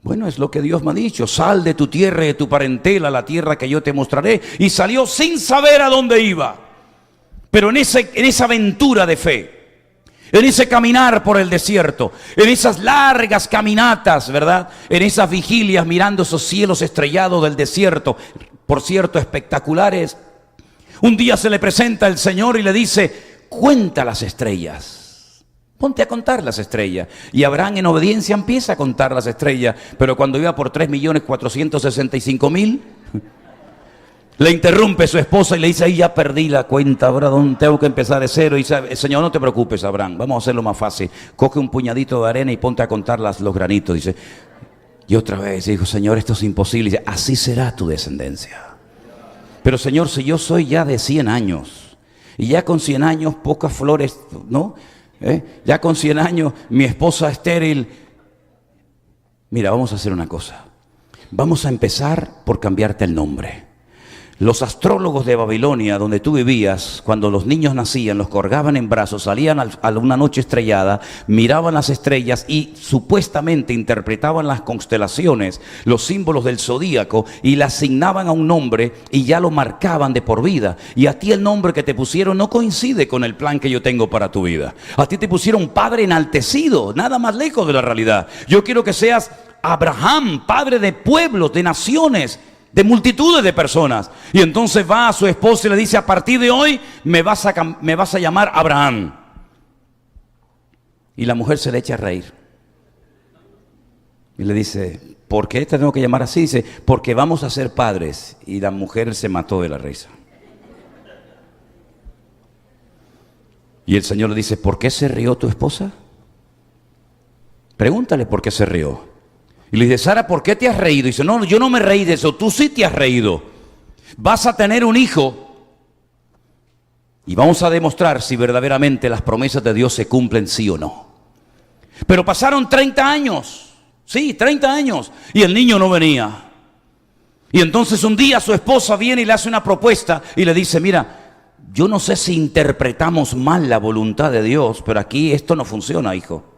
Bueno, es lo que Dios me ha dicho, sal de tu tierra y de tu parentela, la tierra que yo te mostraré. Y salió sin saber a dónde iba, pero en esa aventura de fe, en ese caminar por el desierto, en esas largas caminatas, ¿verdad? En esas vigilias mirando esos cielos estrellados del desierto, por cierto, espectaculares. Un día se le presenta el Señor y le dice, cuenta las estrellas. Ponte a contar las estrellas. Y Abraham en obediencia empieza a contar las estrellas, pero cuando iba por 3.465.000, le interrumpe su esposa y le dice, ahí ya perdí la cuenta, ahora tengo que empezar de cero. Y dice, Señor, no te preocupes, Abraham, vamos a hacerlo más fácil. Coge un puñadito de arena y ponte a contar los granitos. Dice, y otra vez dijo, Señor, esto es imposible. Dice, así será tu descendencia. Pero Señor, si yo soy ya de 100 años, y ya con 100 años pocas flores, ¿no? Ya con 100 años mi esposa estéril. Mira, vamos a hacer una cosa. Vamos a empezar por cambiarte el nombre. Los astrólogos de Babilonia, donde tú vivías, cuando los niños nacían, los colgaban en brazos, salían a una noche estrellada, miraban las estrellas y supuestamente interpretaban las constelaciones, los símbolos del zodíaco, y le asignaban a un nombre y ya lo marcaban de por vida. Y a ti el nombre que te pusieron no coincide con el plan que yo tengo para tu vida. A ti te pusieron padre enaltecido, nada más lejos de la realidad. Yo quiero que seas Abraham, padre de pueblos, de naciones, de multitudes de personas. Y entonces va a su esposa y le dice, a partir de hoy me vas a llamar Abraham. Y la mujer se le echa a reír. Y le dice, ¿por qué te tengo que llamar así? Dice, porque vamos a ser padres. Y la mujer se mató de la risa. Y el Señor le dice, ¿por qué se rió tu esposa? Pregúntale por qué se rió. Y le dice, Sara, ¿por qué te has reído? Y dice, no, yo no me reí de eso, tú sí te has reído. Vas a tener un hijo y vamos a demostrar si verdaderamente las promesas de Dios se cumplen, sí o no. Pero pasaron 30 años, sí, 30 años, y el niño no venía. Y entonces un día su esposa viene y le hace una propuesta y le dice, mira, yo no sé si interpretamos mal la voluntad de Dios, pero aquí esto no funciona, hijo.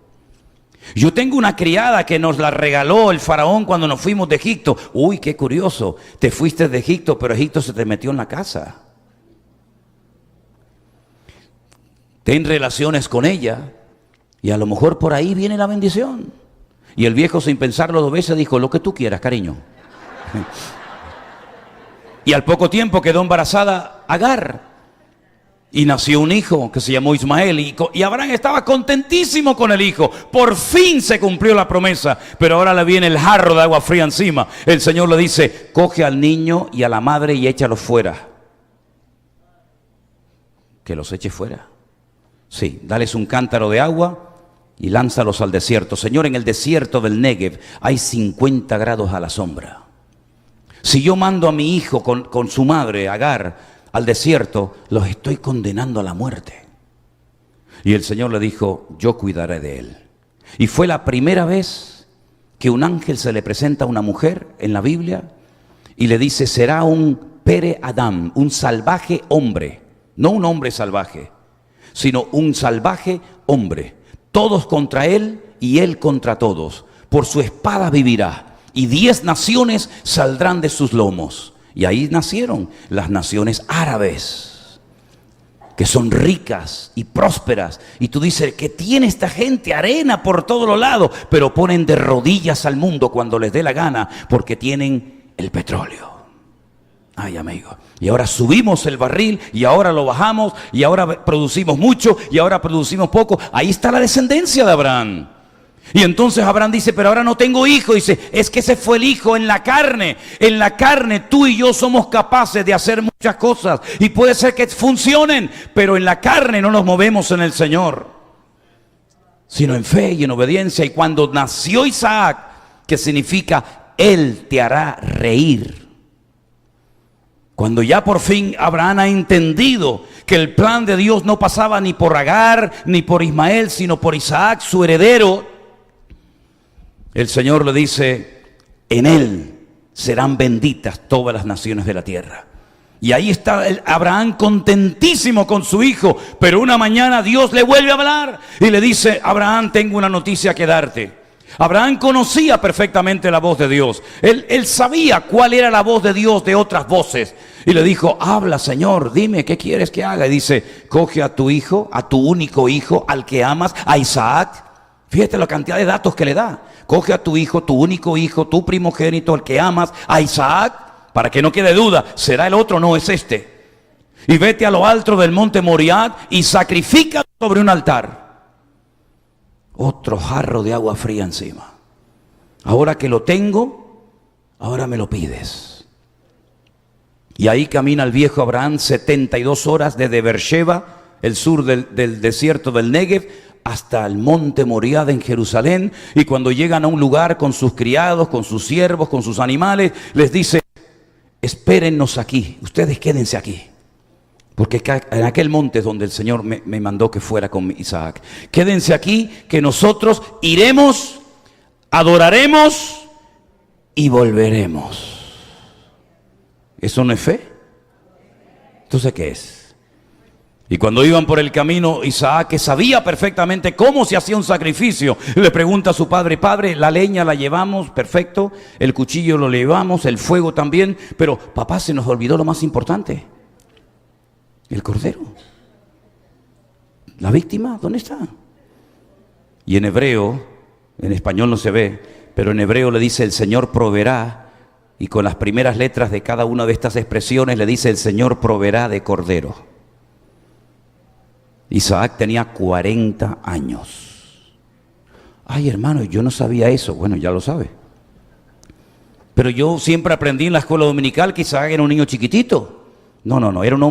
Yo tengo una criada que nos la regaló el faraón cuando nos fuimos de Egipto. Uy, qué curioso, te fuiste de Egipto, pero Egipto se te metió en la casa. Ten relaciones con ella y a lo mejor por ahí viene la bendición. Y el viejo, sin pensarlo 2 veces, dijo, lo que tú quieras, cariño. Y al poco tiempo quedó embarazada Agar. Y nació un hijo que se llamó Ismael, y Abraham estaba contentísimo con el hijo. Por fin se cumplió la promesa, pero ahora le viene el jarro de agua fría encima. El Señor le dice, coge al niño y a la madre y échalos fuera. ¿Que los eche fuera? Sí, dales un cántaro de agua y lánzalos al desierto. Señor, en el desierto del Negev hay 50 grados a la sombra. Si yo mando a mi hijo con su madre, Agar, al desierto, los estoy condenando a la muerte. Y el Señor le dijo, yo cuidaré de él. Y fue la primera vez que un ángel se le presenta a una mujer en la Biblia y le dice, será un Pere Adam, un salvaje hombre, no un hombre salvaje, sino un salvaje hombre. Todos contra él y él contra todos. Por su espada vivirá y 10 naciones saldrán de sus lomos. Y ahí nacieron las naciones árabes, que son ricas y prósperas. Y tú dices, ¿qué tiene esta gente? Arena por todos los lados. Pero ponen de rodillas al mundo cuando les dé la gana, porque tienen el petróleo. Ay, amigo. Y ahora subimos el barril y ahora lo bajamos y ahora producimos mucho y ahora producimos poco. Ahí está la descendencia de Abraham. Y entonces Abraham dice, pero ahora no tengo hijo. Dice, es que ese fue el hijo en la carne. En la carne tú y yo somos capaces de hacer muchas cosas y puede ser que funcionen, pero en la carne no nos movemos en el Señor, sino en fe y en obediencia. Y cuando nació Isaac, que significa Él te hará reír. Cuando ya por fin Abraham ha entendido que el plan de Dios no pasaba ni por Agar ni por Ismael, sino por Isaac, su heredero, el Señor le dice, en él serán benditas todas las naciones de la tierra. Y ahí está Abraham contentísimo con su hijo, pero una mañana Dios le vuelve a hablar y le dice, Abraham, tengo una noticia que darte. Abraham conocía perfectamente la voz de Dios. Él sabía cuál era la voz de Dios de otras voces. Y le dijo, habla, Señor, dime, ¿qué quieres que haga? Y dice, coge a tu hijo, a tu único hijo, al que amas, a Isaac. Fíjate la cantidad de datos que le da. Coge a tu hijo, tu único hijo, tu primogénito, al que amas, a Isaac, para que no quede duda, ¿será el otro? No, es este. Y vete a lo alto del monte Moriah y sacrifica sobre un altar. Otro jarro de agua fría encima. Ahora que lo tengo, ahora me lo pides. Y ahí camina el viejo Abraham 72 horas desde Beersheba, el sur del desierto del Negev, hasta el monte Moriah en Jerusalén. Y cuando llegan a un lugar con sus criados, con sus siervos, con sus animales, les dice, espérennos aquí, ustedes quédense aquí. Porque en aquel monte es donde el Señor me mandó que fuera con Isaac. Quédense aquí, que nosotros iremos, adoraremos y volveremos. ¿Eso no es fe? Entonces, ¿qué es? Y cuando iban por el camino, Isaac, que sabía perfectamente cómo se hacía un sacrificio, le pregunta a su padre, padre, la leña la llevamos, perfecto, el cuchillo lo llevamos, el fuego también, pero papá, se nos olvidó lo más importante. El cordero. La víctima, ¿dónde está? Y en hebreo, en español no se ve, pero en hebreo le dice el Señor proveerá, y con las primeras letras de cada una de estas expresiones le dice el Señor proveerá de cordero. Isaac tenía 40 años. Ay, hermano, yo no sabía eso. Bueno, ya lo sabe. Pero yo siempre aprendí en la escuela dominical que Isaac era un niño chiquitito. No, era un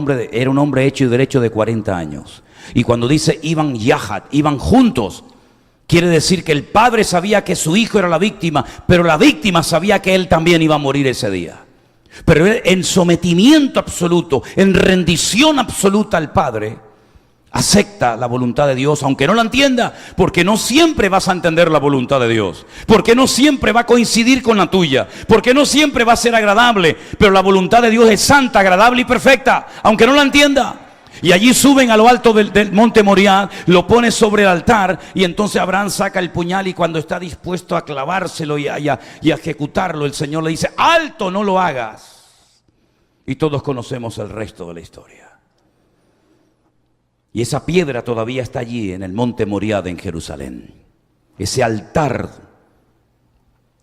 hombre hecho y derecho de 40 años. Y cuando dice iban yahad, iban juntos, quiere decir que el padre sabía que su hijo era la víctima, pero la víctima sabía que él también iba a morir ese día. Pero él, en sometimiento absoluto, en rendición absoluta al Padre, acepta la voluntad de Dios, aunque no la entienda, porque no siempre vas a entender la voluntad de Dios, porque no siempre va a coincidir con la tuya, porque no siempre va a ser agradable, pero la voluntad de Dios es santa, agradable y perfecta, aunque no la entienda. Y allí suben a lo alto del monte Moriah, lo pone sobre el altar, y entonces Abraham saca el puñal, y cuando está dispuesto a clavárselo y a ejecutarlo, el Señor le dice, alto, no lo hagas. Y todos conocemos el resto de la historia. Y esa piedra todavía está allí en el monte Moriah en Jerusalén. Ese altar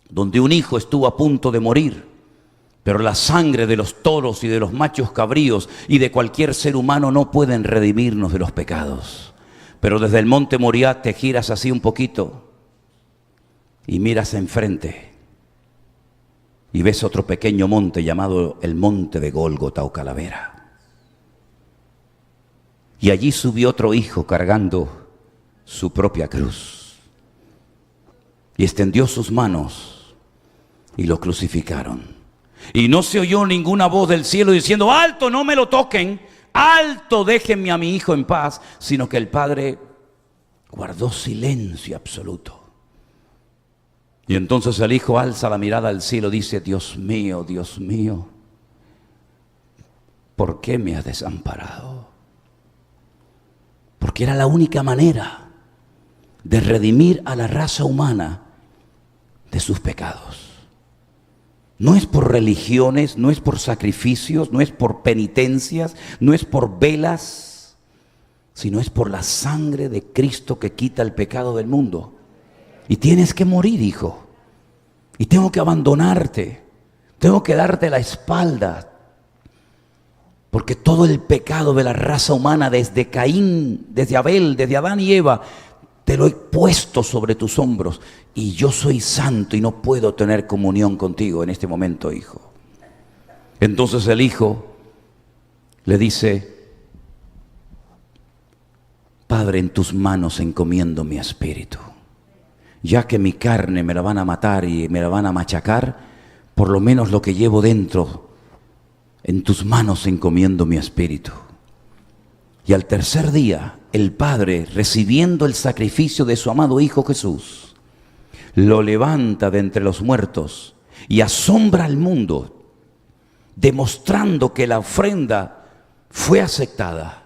donde un hijo estuvo a punto de morir, pero la sangre de los toros y de los machos cabríos y de cualquier ser humano no pueden redimirnos de los pecados. Pero desde el monte Moriah te giras así un poquito y miras enfrente y ves otro pequeño monte llamado el monte de Gólgota o Calavera. Y allí subió otro hijo cargando su propia cruz. Y extendió sus manos y lo crucificaron. Y no se oyó ninguna voz del cielo diciendo, alto, no me lo toquen, alto, déjenme a mi hijo en paz, sino que el Padre guardó silencio absoluto. Y entonces el hijo alza la mirada al cielo, dice: Dios mío, ¿por qué me has desamparado? Porque era la única manera de redimir a la raza humana de sus pecados. No es por religiones, no es por sacrificios, no es por penitencias, no es por velas, sino es por la sangre de Cristo que quita el pecado del mundo. Y tienes que morir, hijo. Y tengo que abandonarte. Tengo que darte la espalda. Porque todo el pecado de la raza humana, desde Caín, desde Abel, desde Adán y Eva, te lo he puesto sobre tus hombros. Y yo soy santo y no puedo tener comunión contigo en este momento, hijo. Entonces el hijo le dice: Padre, en tus manos encomiendo mi espíritu. Ya que mi carne me la van a matar y me la van a machacar, por lo menos lo que llevo dentro, en tus manos encomiendo mi espíritu. Y al tercer día, el Padre, recibiendo el sacrificio de su amado Hijo Jesús, lo levanta de entre los muertos y asombra al mundo, demostrando que la ofrenda fue aceptada.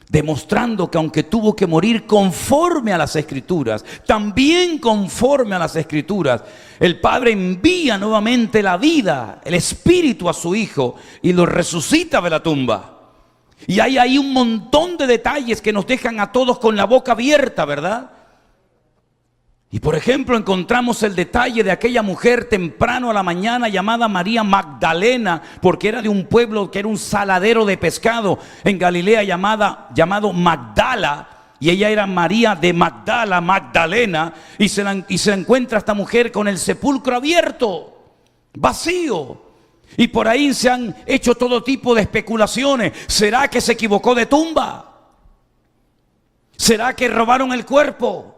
Demostrando que aunque tuvo que morir conforme a las Escrituras, también conforme a las Escrituras, el Padre envía nuevamente la vida, el Espíritu a su Hijo y lo resucita de la tumba. Y hay ahí un montón de detalles que nos dejan a todos con la boca abierta, ¿verdad? Y por ejemplo encontramos el detalle de aquella mujer temprano a la mañana llamada María Magdalena, porque era de un pueblo que era un saladero de pescado en Galilea llamado Magdala, y ella era María de Magdala, Magdalena, y se encuentra esta mujer con el sepulcro abierto, vacío. Y por ahí se han hecho todo tipo de especulaciones. ¿Será que se equivocó de tumba? ¿Será que robaron el cuerpo?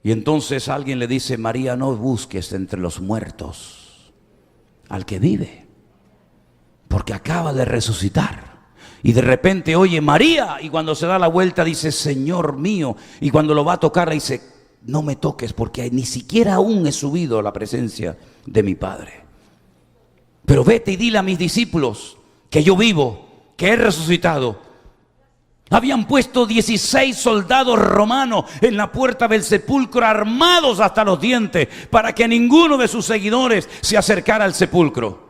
Y entonces alguien le dice: María, no busques entre los muertos al que vive, porque acaba de resucitar. Y de repente oye María, y cuando se da la vuelta dice: Señor mío. Y cuando lo va a tocar le dice: no me toques, porque ni siquiera aún he subido a la presencia de mi Padre. Pero vete y dile a mis discípulos que yo vivo, que he resucitado. Habían puesto 16 soldados romanos en la puerta del sepulcro, armados hasta los dientes, para que ninguno de sus seguidores se acercara al sepulcro.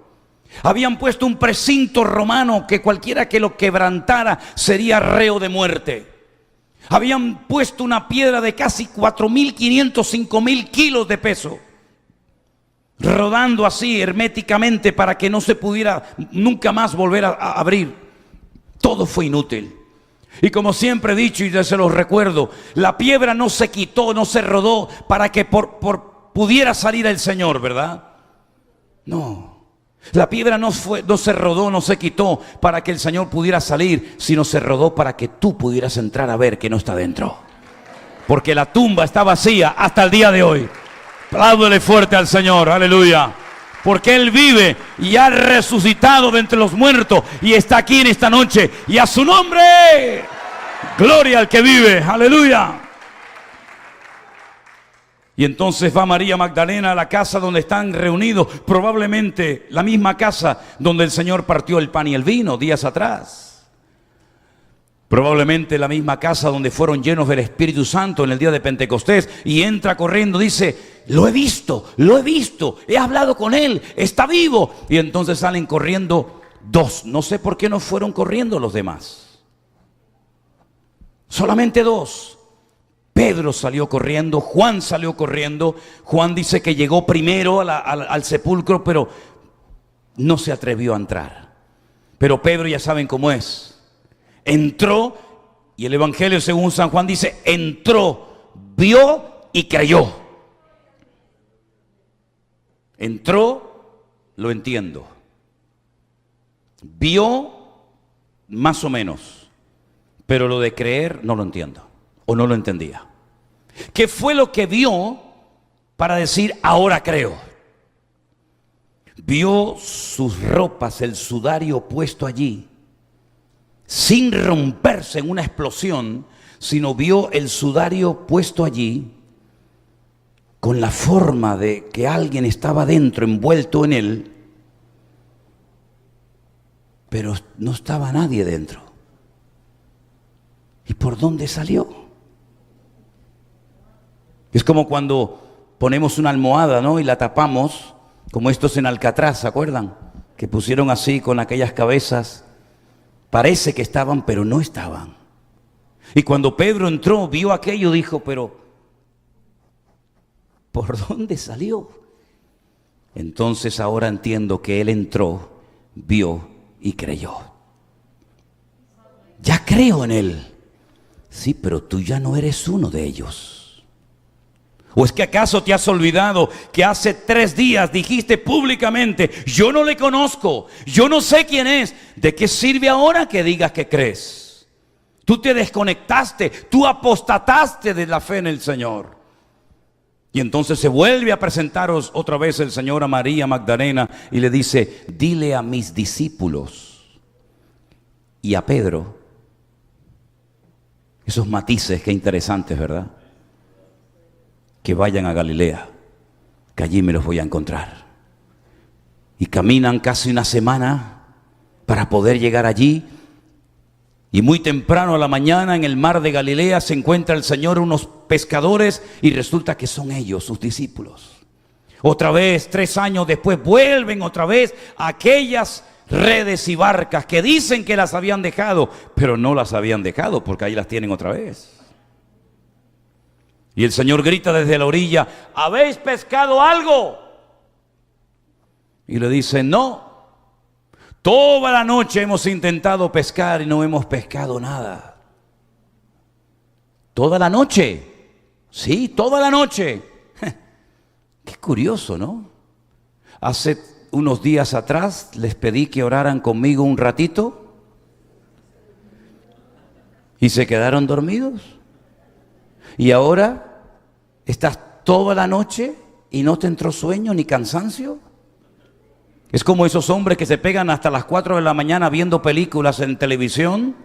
Habían puesto un precinto romano que cualquiera que lo quebrantara sería reo de muerte. Habían puesto una piedra de casi 4.500, 5.000 kilos de peso, rodando así herméticamente para que no se pudiera nunca más volver a abrir. Todo fue inútil. Y como siempre he dicho y se los recuerdo, la piedra no se quitó, no se rodó para que pudiera salir el Señor, ¿verdad? No. La piedra no se rodó, no se quitó para que el Señor pudiera salir, sino se rodó para que tú pudieras entrar a ver que no está dentro. Porque la tumba está vacía hasta el día de hoy. Apláudele fuerte al Señor, aleluya. Porque Él vive y ha resucitado de entre los muertos y está aquí en esta noche. Y a su nombre, gloria al que vive, aleluya. Y entonces va María Magdalena a la casa donde están reunidos, probablemente la misma casa donde el Señor partió el pan y el vino días atrás. Probablemente la misma casa donde fueron llenos del Espíritu Santo en el día de Pentecostés. Y entra corriendo, dice: lo he visto, he hablado con Él, está vivo. Y entonces salen corriendo dos. No sé por qué no fueron corriendo los demás. Solamente dos. Pedro salió corriendo, Juan salió corriendo. Juan dice que llegó primero al sepulcro, pero no se atrevió a entrar. Pero Pedro, ya saben cómo es. Entró, y el Evangelio según San Juan dice: entró, vio y creyó. Entró, lo entiendo. Vio, más o menos. Pero lo de creer no lo entiendo, o no lo entendía. ¿Qué fue lo que vio para decir ahora creo? Vio sus ropas, el sudario puesto allí, sin romperse en una explosión, sino vio el sudario puesto allí con la forma de que alguien estaba dentro, envuelto en él, pero no estaba nadie dentro. ¿Y por dónde salió? Es como cuando ponemos una almohada, ¿no? Y la tapamos, como estos en Alcatraz, ¿se acuerdan? Que pusieron así con aquellas cabezas. Parece que estaban, pero no estaban. Y cuando Pedro entró, vio aquello, dijo, pero ¿por dónde salió? Entonces ahora entiendo que él entró, vio y creyó. Ya creo en él. Sí, pero tú ya no eres uno de ellos. ¿O es que acaso te has olvidado que hace 3 días dijiste públicamente, yo no le conozco, yo no sé quién es? ¿De qué sirve ahora que digas que crees? Tú te desconectaste, tú apostataste de la fe en el Señor. Y entonces se vuelve a presentaros otra vez el Señor a María Magdalena y le dice, dile a mis discípulos y a Pedro, esos matices, qué interesantes, ¿verdad? Que vayan a Galilea, que allí me los voy a encontrar. Y caminan casi una semana para poder llegar allí. Y muy temprano a la mañana en el mar de Galilea se encuentra el Señor unos pescadores y resulta que son ellos, sus discípulos. Otra vez, 3 años después, vuelven otra vez a aquellas redes y barcas que dicen que las habían dejado, pero no las habían dejado porque ahí las tienen otra vez. Y el Señor grita desde la orilla, ¿habéis pescado algo? Y le dicen, no. Toda la noche hemos intentado pescar y no hemos pescado nada. ¿Toda la noche? Sí, toda la noche. Qué curioso, ¿no? Hace unos días atrás les pedí que oraran conmigo un ratito y se quedaron dormidos. Y ahora estás toda la noche y no te entró sueño ni cansancio. Es como esos hombres que se pegan hasta las 4 de la mañana viendo películas en televisión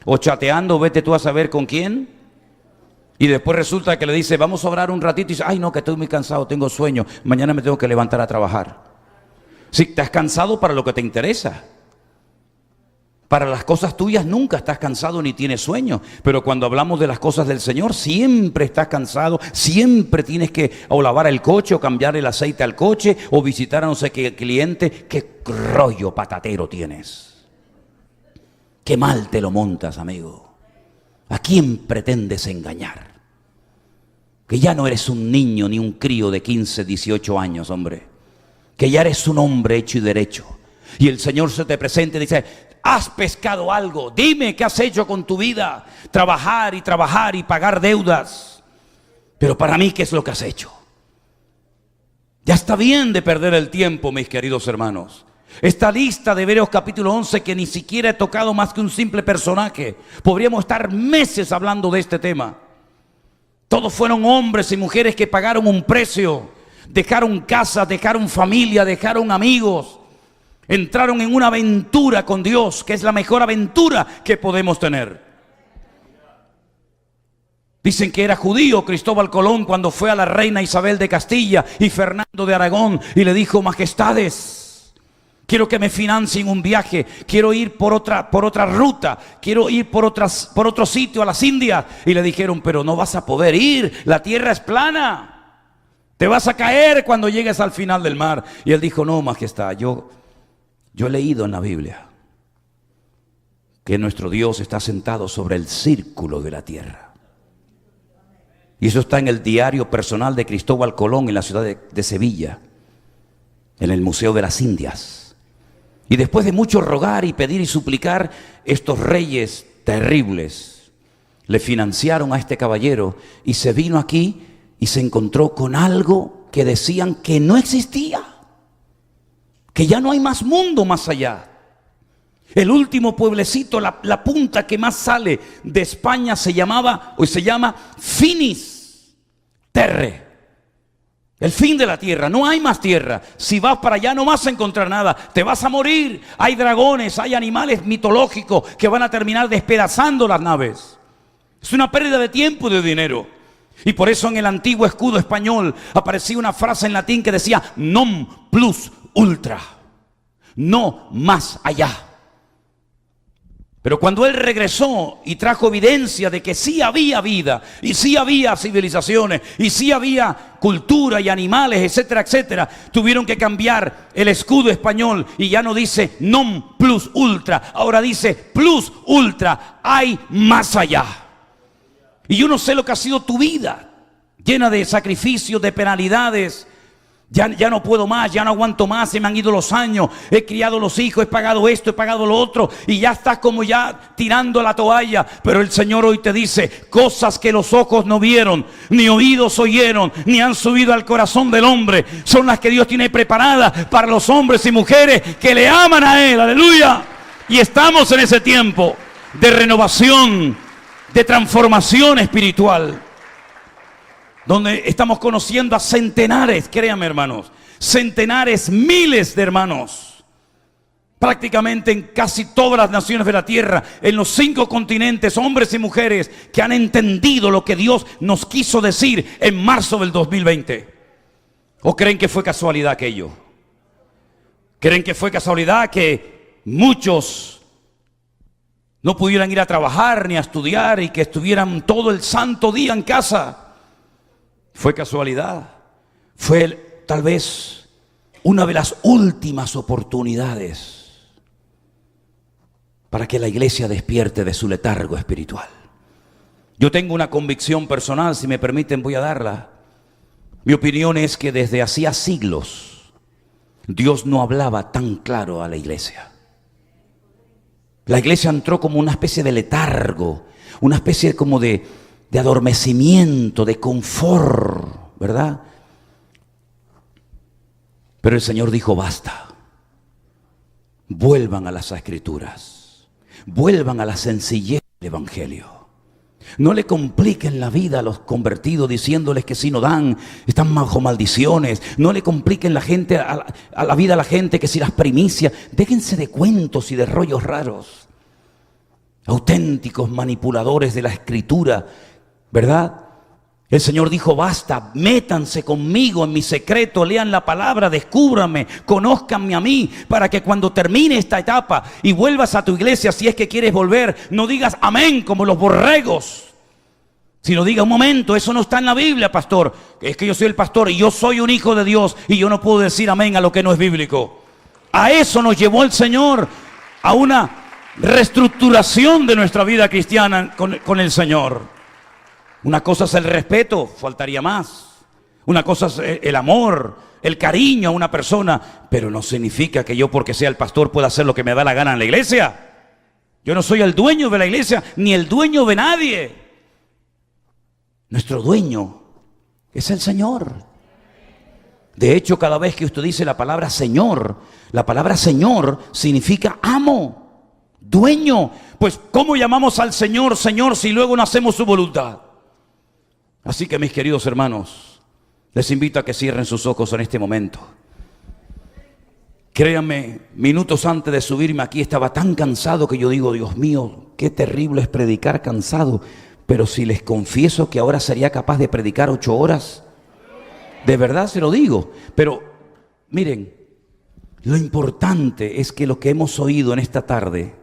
o chateando, vete tú a saber con quién. Y después resulta que le dice, vamos a orar un ratito y dice, ay no, que estoy muy cansado, tengo sueño, mañana me tengo que levantar a trabajar. Sí, te has cansado para lo que te interesa. Para las cosas tuyas nunca estás cansado ni tienes sueño. Pero cuando hablamos de las cosas del Señor, siempre estás cansado, siempre tienes que o lavar el coche, o cambiar el aceite al coche, o visitar a no sé qué cliente. Qué rollo patatero tienes. Qué mal te lo montas, amigo. ¿A quién pretendes engañar? Que ya no eres un niño ni un crío de 15, 18 años, hombre. Que ya eres un hombre hecho y derecho. Y el Señor se te presenta y dice, ¿has pescado algo? Dime qué has hecho con tu vida. Trabajar y pagar deudas. Pero para mí, ¿qué es lo que has hecho? Ya está bien de perder el tiempo, mis queridos hermanos. Esta lista de Hebreos capítulo 11 que ni siquiera he tocado más que un simple personaje. Podríamos estar meses hablando de este tema. Todos fueron hombres y mujeres que pagaron un precio. Dejaron casa, dejaron familia, dejaron amigos. Entraron en una aventura con Dios, que es la mejor aventura que podemos tener. Dicen que era judío Cristóbal Colón cuando fue a la reina Isabel de Castilla y Fernando de Aragón y le dijo, majestades, quiero que me financien un viaje, quiero ir por otra ruta, quiero ir por otro sitio a las Indias. Y le dijeron, pero no vas a poder ir, la tierra es plana, te vas a caer cuando llegues al final del mar. Y él dijo, no, majestad, yo he leído en la Biblia que nuestro Dios está sentado sobre el círculo de la tierra. Y eso está en el diario personal de Cristóbal Colón en la ciudad de Sevilla, en el Museo de las Indias. Y después de mucho rogar y pedir y suplicar, estos reyes terribles le financiaron a este caballero y se vino aquí y se encontró con algo que decían que no existía. Que ya no hay más mundo más allá. El último pueblecito, la punta que más sale de España se llama Finis Terre. El fin de la tierra, no hay más tierra. Si vas para allá no vas a encontrar nada, te vas a morir. Hay dragones, hay animales mitológicos que van a terminar despedazando las naves. Es una pérdida de tiempo y de dinero. Y por eso en el antiguo escudo español aparecía una frase en latín que decía non plus ultra, no más allá. Pero cuando él regresó y trajo evidencia de que sí había vida, y sí había civilizaciones, y sí había cultura y animales, etcétera, etcétera, tuvieron que cambiar el escudo español y ya no dice non plus ultra, ahora dice plus ultra, hay más allá. Y yo no sé lo que ha sido tu vida, llena de sacrificios, de penalidades. Ya no puedo más, ya no aguanto más, se me han ido los años, he criado los hijos, he pagado esto, he pagado lo otro, y ya estás como ya tirando la toalla. Pero el Señor hoy te dice, cosas que los ojos no vieron, ni oídos oyeron, ni han subido al corazón del hombre, son las que Dios tiene preparadas para los hombres y mujeres que le aman a Él, aleluya. Y estamos en ese tiempo de renovación, de transformación espiritual, donde estamos conociendo a centenares, créanme hermanos, centenares, miles de hermanos, prácticamente en casi todas las naciones de la tierra, en los 5 continentes, hombres y mujeres que han entendido lo que Dios nos quiso decir en marzo del 2020. ¿O creen que fue casualidad aquello? ¿Creen que fue casualidad que muchos no pudieran ir a trabajar ni a estudiar y que estuvieran todo el santo día en casa? ¿Fue casualidad? Fue tal vez una de las últimas oportunidades para que la iglesia despierte de su letargo espiritual. Yo tengo una convicción personal, si me permiten voy a darla. Mi opinión es que desde hacía siglos Dios no hablaba tan claro a la iglesia. La iglesia entró como una especie de letargo, una especie como de adormecimiento, de confort, ¿verdad? Pero el Señor dijo, basta. Vuelvan a las Escrituras. Vuelvan a la sencillez del Evangelio. No le compliquen la vida a los convertidos diciéndoles que si no dan, están bajo maldiciones. No le compliquen a la vida a la gente que si las primicias. Déjense de cuentos y de rollos raros. Auténticos manipuladores de la Escritura, ¿verdad? El Señor dijo, basta, métanse conmigo en mi secreto, lean la palabra, descúbranme, conózcanme a mí, para que cuando termine esta etapa y vuelvas a tu iglesia, si es que quieres volver, no digas amén como los borregos, sino diga, un momento, eso no está en la Biblia, pastor, es que yo soy el pastor y yo soy un hijo de Dios y yo no puedo decir amén a lo que no es bíblico. A eso nos llevó el Señor, a una reestructuración de nuestra vida cristiana con el Señor. Una cosa es el respeto, faltaría más. Una cosa es el amor, el cariño a una persona, pero no significa que yo porque sea el pastor pueda hacer lo que me da la gana en la iglesia. Yo no soy el dueño de la iglesia, ni el dueño de nadie. Nuestro dueño es el Señor. De hecho, cada vez que usted dice la palabra Señor significa amo, dueño. Pues ¿cómo llamamos al Señor Señor si luego no hacemos su voluntad? Así que mis queridos hermanos, les invito a que cierren sus ojos en este momento. Créanme, minutos antes de subirme aquí estaba tan cansado que yo digo, Dios mío, qué terrible es predicar cansado. Pero si les confieso que ahora sería capaz de predicar 8 horas, de verdad se lo digo. Pero miren, lo importante es que lo que hemos oído en esta tarde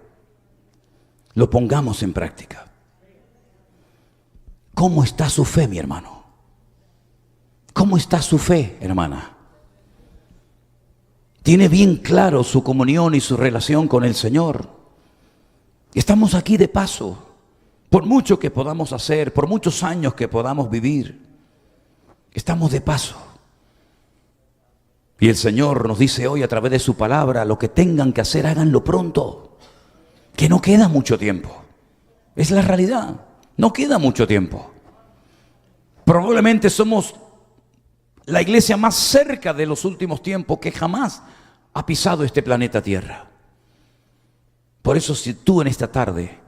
lo pongamos en práctica. ¿Cómo está su fe, mi hermano? ¿Cómo está su fe, hermana? ¿Tiene bien claro su comunión y su relación con el Señor? Estamos aquí de paso, por mucho que podamos hacer, por muchos años que podamos vivir, estamos de paso. Y el Señor nos dice hoy a través de su palabra, lo que tengan que hacer, háganlo pronto, que no queda mucho tiempo. Es la realidad. No queda mucho tiempo. Probablemente somos la iglesia más cerca de los últimos tiempos que jamás ha pisado este planeta Tierra. Por eso, si tú en esta tarde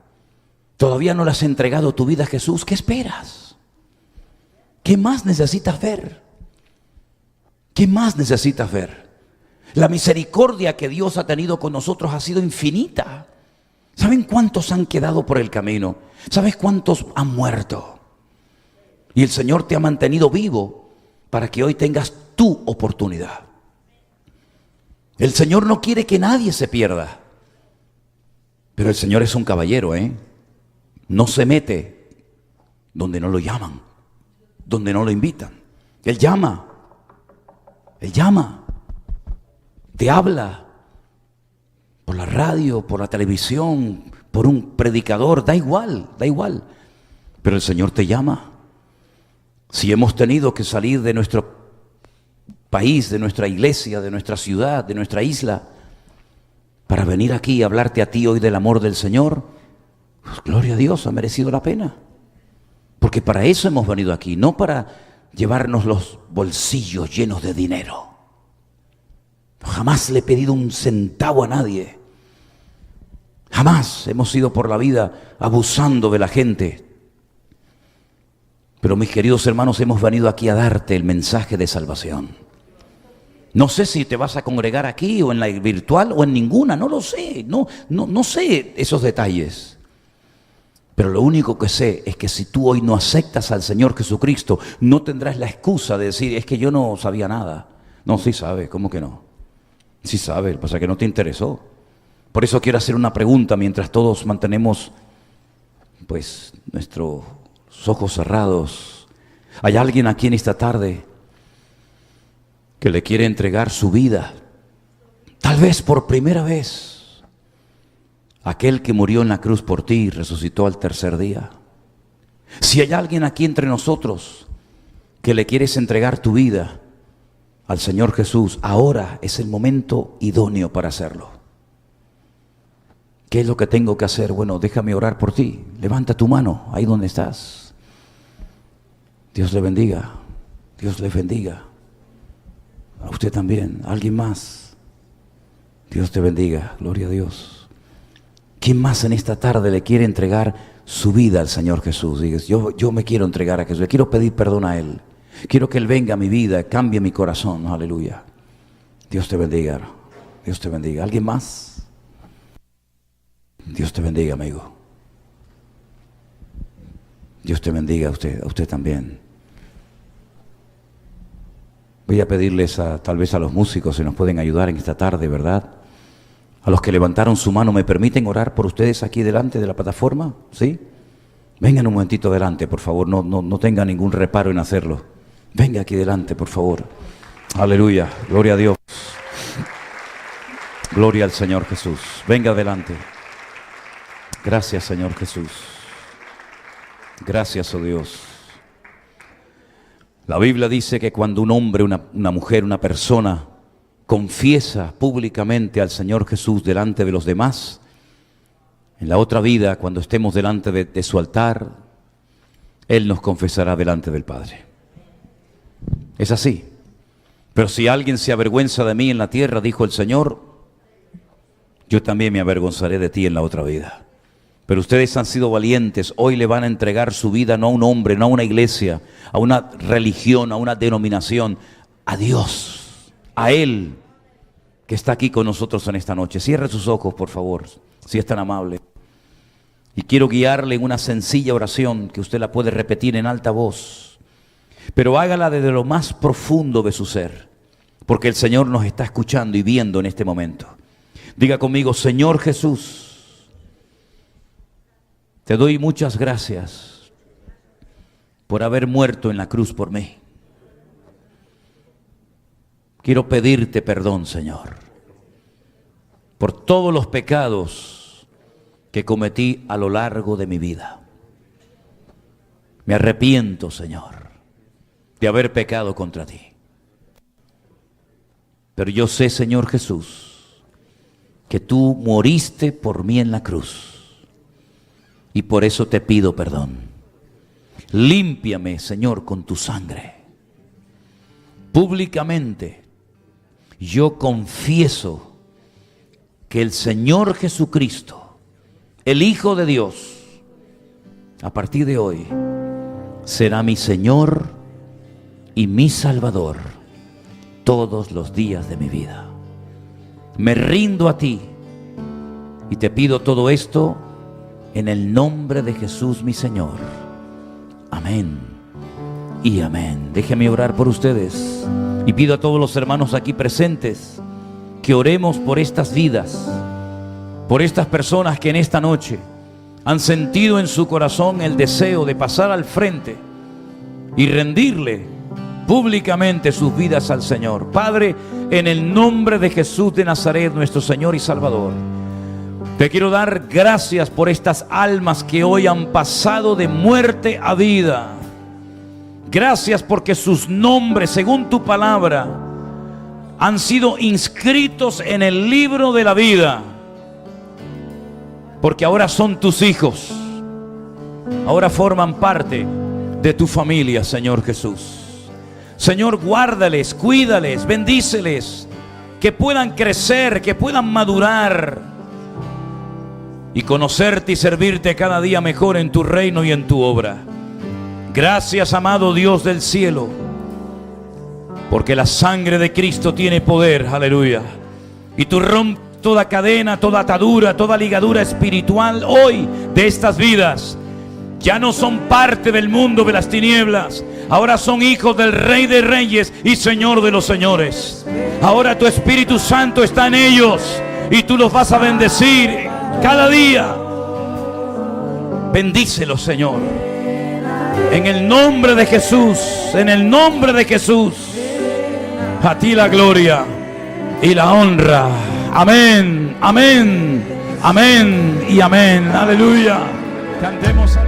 todavía no le has entregado tu vida a Jesús, ¿qué esperas? ¿Qué más necesitas ver? ¿Qué más necesitas ver? La misericordia que Dios ha tenido con nosotros ha sido infinita. ¿Saben cuántos han quedado por el camino? ¿Sabes cuántos han muerto? Y el Señor te ha mantenido vivo para que hoy tengas tu oportunidad. El Señor no quiere que nadie se pierda. Pero el Señor es un caballero, no se mete donde no lo llaman, donde no lo invitan. Él llama, te habla por la radio, por la televisión, por un predicador, da igual. Pero el Señor te llama. Si hemos tenido que salir de nuestro país, de nuestra iglesia, de nuestra ciudad, de nuestra isla, para venir aquí y hablarte a ti hoy del amor del Señor, pues gloria a Dios, ha merecido la pena. Porque para eso hemos venido aquí, no para llevarnos los bolsillos llenos de dinero. Jamás le he pedido un centavo a nadie. Jamás hemos ido por la vida abusando de la gente. Pero mis queridos hermanos, hemos venido aquí a darte el mensaje de salvación. No sé si te vas a congregar aquí o en la virtual o en ninguna, no lo sé, no sé esos detalles. Pero lo único que sé es que si tú hoy no aceptas al Señor Jesucristo, no tendrás la excusa de decir, es que yo no sabía nada. No, sí sabe, ¿cómo que no? Sí sabe, lo que pasa es que no te interesó. Por eso quiero hacer una pregunta mientras todos mantenemos pues nuestros ojos cerrados. ¿Hay alguien aquí en esta tarde que le quiere entregar su vida? Tal vez por primera vez. Aquel que murió en la cruz por ti y resucitó al tercer día. Si hay alguien aquí entre nosotros que le quieres entregar tu vida al Señor Jesús, ahora es el momento idóneo para hacerlo. ¿Qué es lo que tengo que hacer? Bueno, déjame orar por ti. Levanta tu mano ahí donde estás. Dios le bendiga. Dios le bendiga. A usted también. ¿Alguien más? Dios te bendiga. Gloria a Dios. ¿Quién más en esta tarde le quiere entregar su vida al Señor Jesús? Dices, yo me quiero entregar a Jesús, le quiero pedir perdón a Él. Quiero que Él venga a mi vida, cambie mi corazón. Aleluya. Dios te bendiga. Dios te bendiga. ¿Alguien más? Dios te bendiga, amigo. Dios te bendiga a usted también. Voy a pedirles tal vez a los músicos si nos pueden ayudar en esta tarde, ¿verdad? A los que levantaron su mano, ¿me permiten orar por ustedes aquí delante de la plataforma? ¿Sí? Vengan un momentito delante, por favor, no tengan ningún reparo en hacerlo. Venga aquí delante, por favor. Aleluya, gloria a Dios. Gloria al Señor Jesús. Venga adelante. Gracias, Señor Jesús. Gracias, oh Dios. La Biblia dice que cuando un hombre, una mujer, una persona confiesa públicamente al Señor Jesús delante de los demás, en la otra vida, cuando estemos delante de su altar, Él nos confesará delante del Padre. Es así. Pero si alguien se avergüenza de mí en la tierra, dijo el Señor, yo también me avergonzaré de ti en la otra vida. Pero ustedes han sido valientes, hoy le van a entregar su vida no a un hombre, no a una iglesia, a una religión, a una denominación, a Dios, a Él, que está aquí con nosotros en esta noche. Cierre sus ojos, por favor, si es tan amable. Y quiero guiarle en una sencilla oración que usted la puede repetir en alta voz, pero hágala desde lo más profundo de su ser, porque el Señor nos está escuchando y viendo en este momento. Diga conmigo, Señor Jesús, te doy muchas gracias por haber muerto en la cruz por mí. Quiero pedirte perdón, Señor, por todos los pecados que cometí a lo largo de mi vida. Me arrepiento, Señor, de haber pecado contra ti. Pero yo sé, Señor Jesús, que tú moriste por mí en la cruz. Y por eso te pido perdón. Límpiame, Señor, con tu sangre. Públicamente, yo confieso que el Señor Jesucristo, el Hijo de Dios, a partir de hoy, será mi Señor y mi Salvador todos los días de mi vida. Me rindo a ti y te pido todo esto en el nombre de Jesús mi Señor. Amén y amén. Déjeme orar por ustedes y pido a todos los hermanos aquí presentes que oremos por estas vidas, por estas personas que en esta noche han sentido en su corazón el deseo de pasar al frente y rendirle públicamente sus vidas al Señor. Padre, en el nombre de Jesús de Nazaret, nuestro Señor y Salvador, te quiero dar gracias por estas almas que hoy han pasado de muerte a vida. Gracias porque sus nombres, según tu palabra, han sido inscritos en el libro de la vida, porque ahora son tus hijos, ahora forman parte de tu familia, Señor Jesús. Señor, guárdales, cuídales, bendíceles, que puedan crecer, que puedan madurar y conocerte y servirte cada día mejor en tu reino y en tu obra. Gracias, amado Dios del cielo, porque la sangre de Cristo tiene poder, aleluya. Y tú rompes toda cadena, toda atadura, toda ligadura espiritual hoy de estas vidas. Ya no son parte del mundo de las tinieblas, ahora son hijos del Rey de Reyes y Señor de los Señores. Ahora tu Espíritu Santo está en ellos y tú los vas a bendecir cada día. Bendícelos, Señor, en el nombre de Jesús, en el nombre de Jesús. A ti la gloria y la honra. Amén, amén, amén y amén. Aleluya. Cantemos.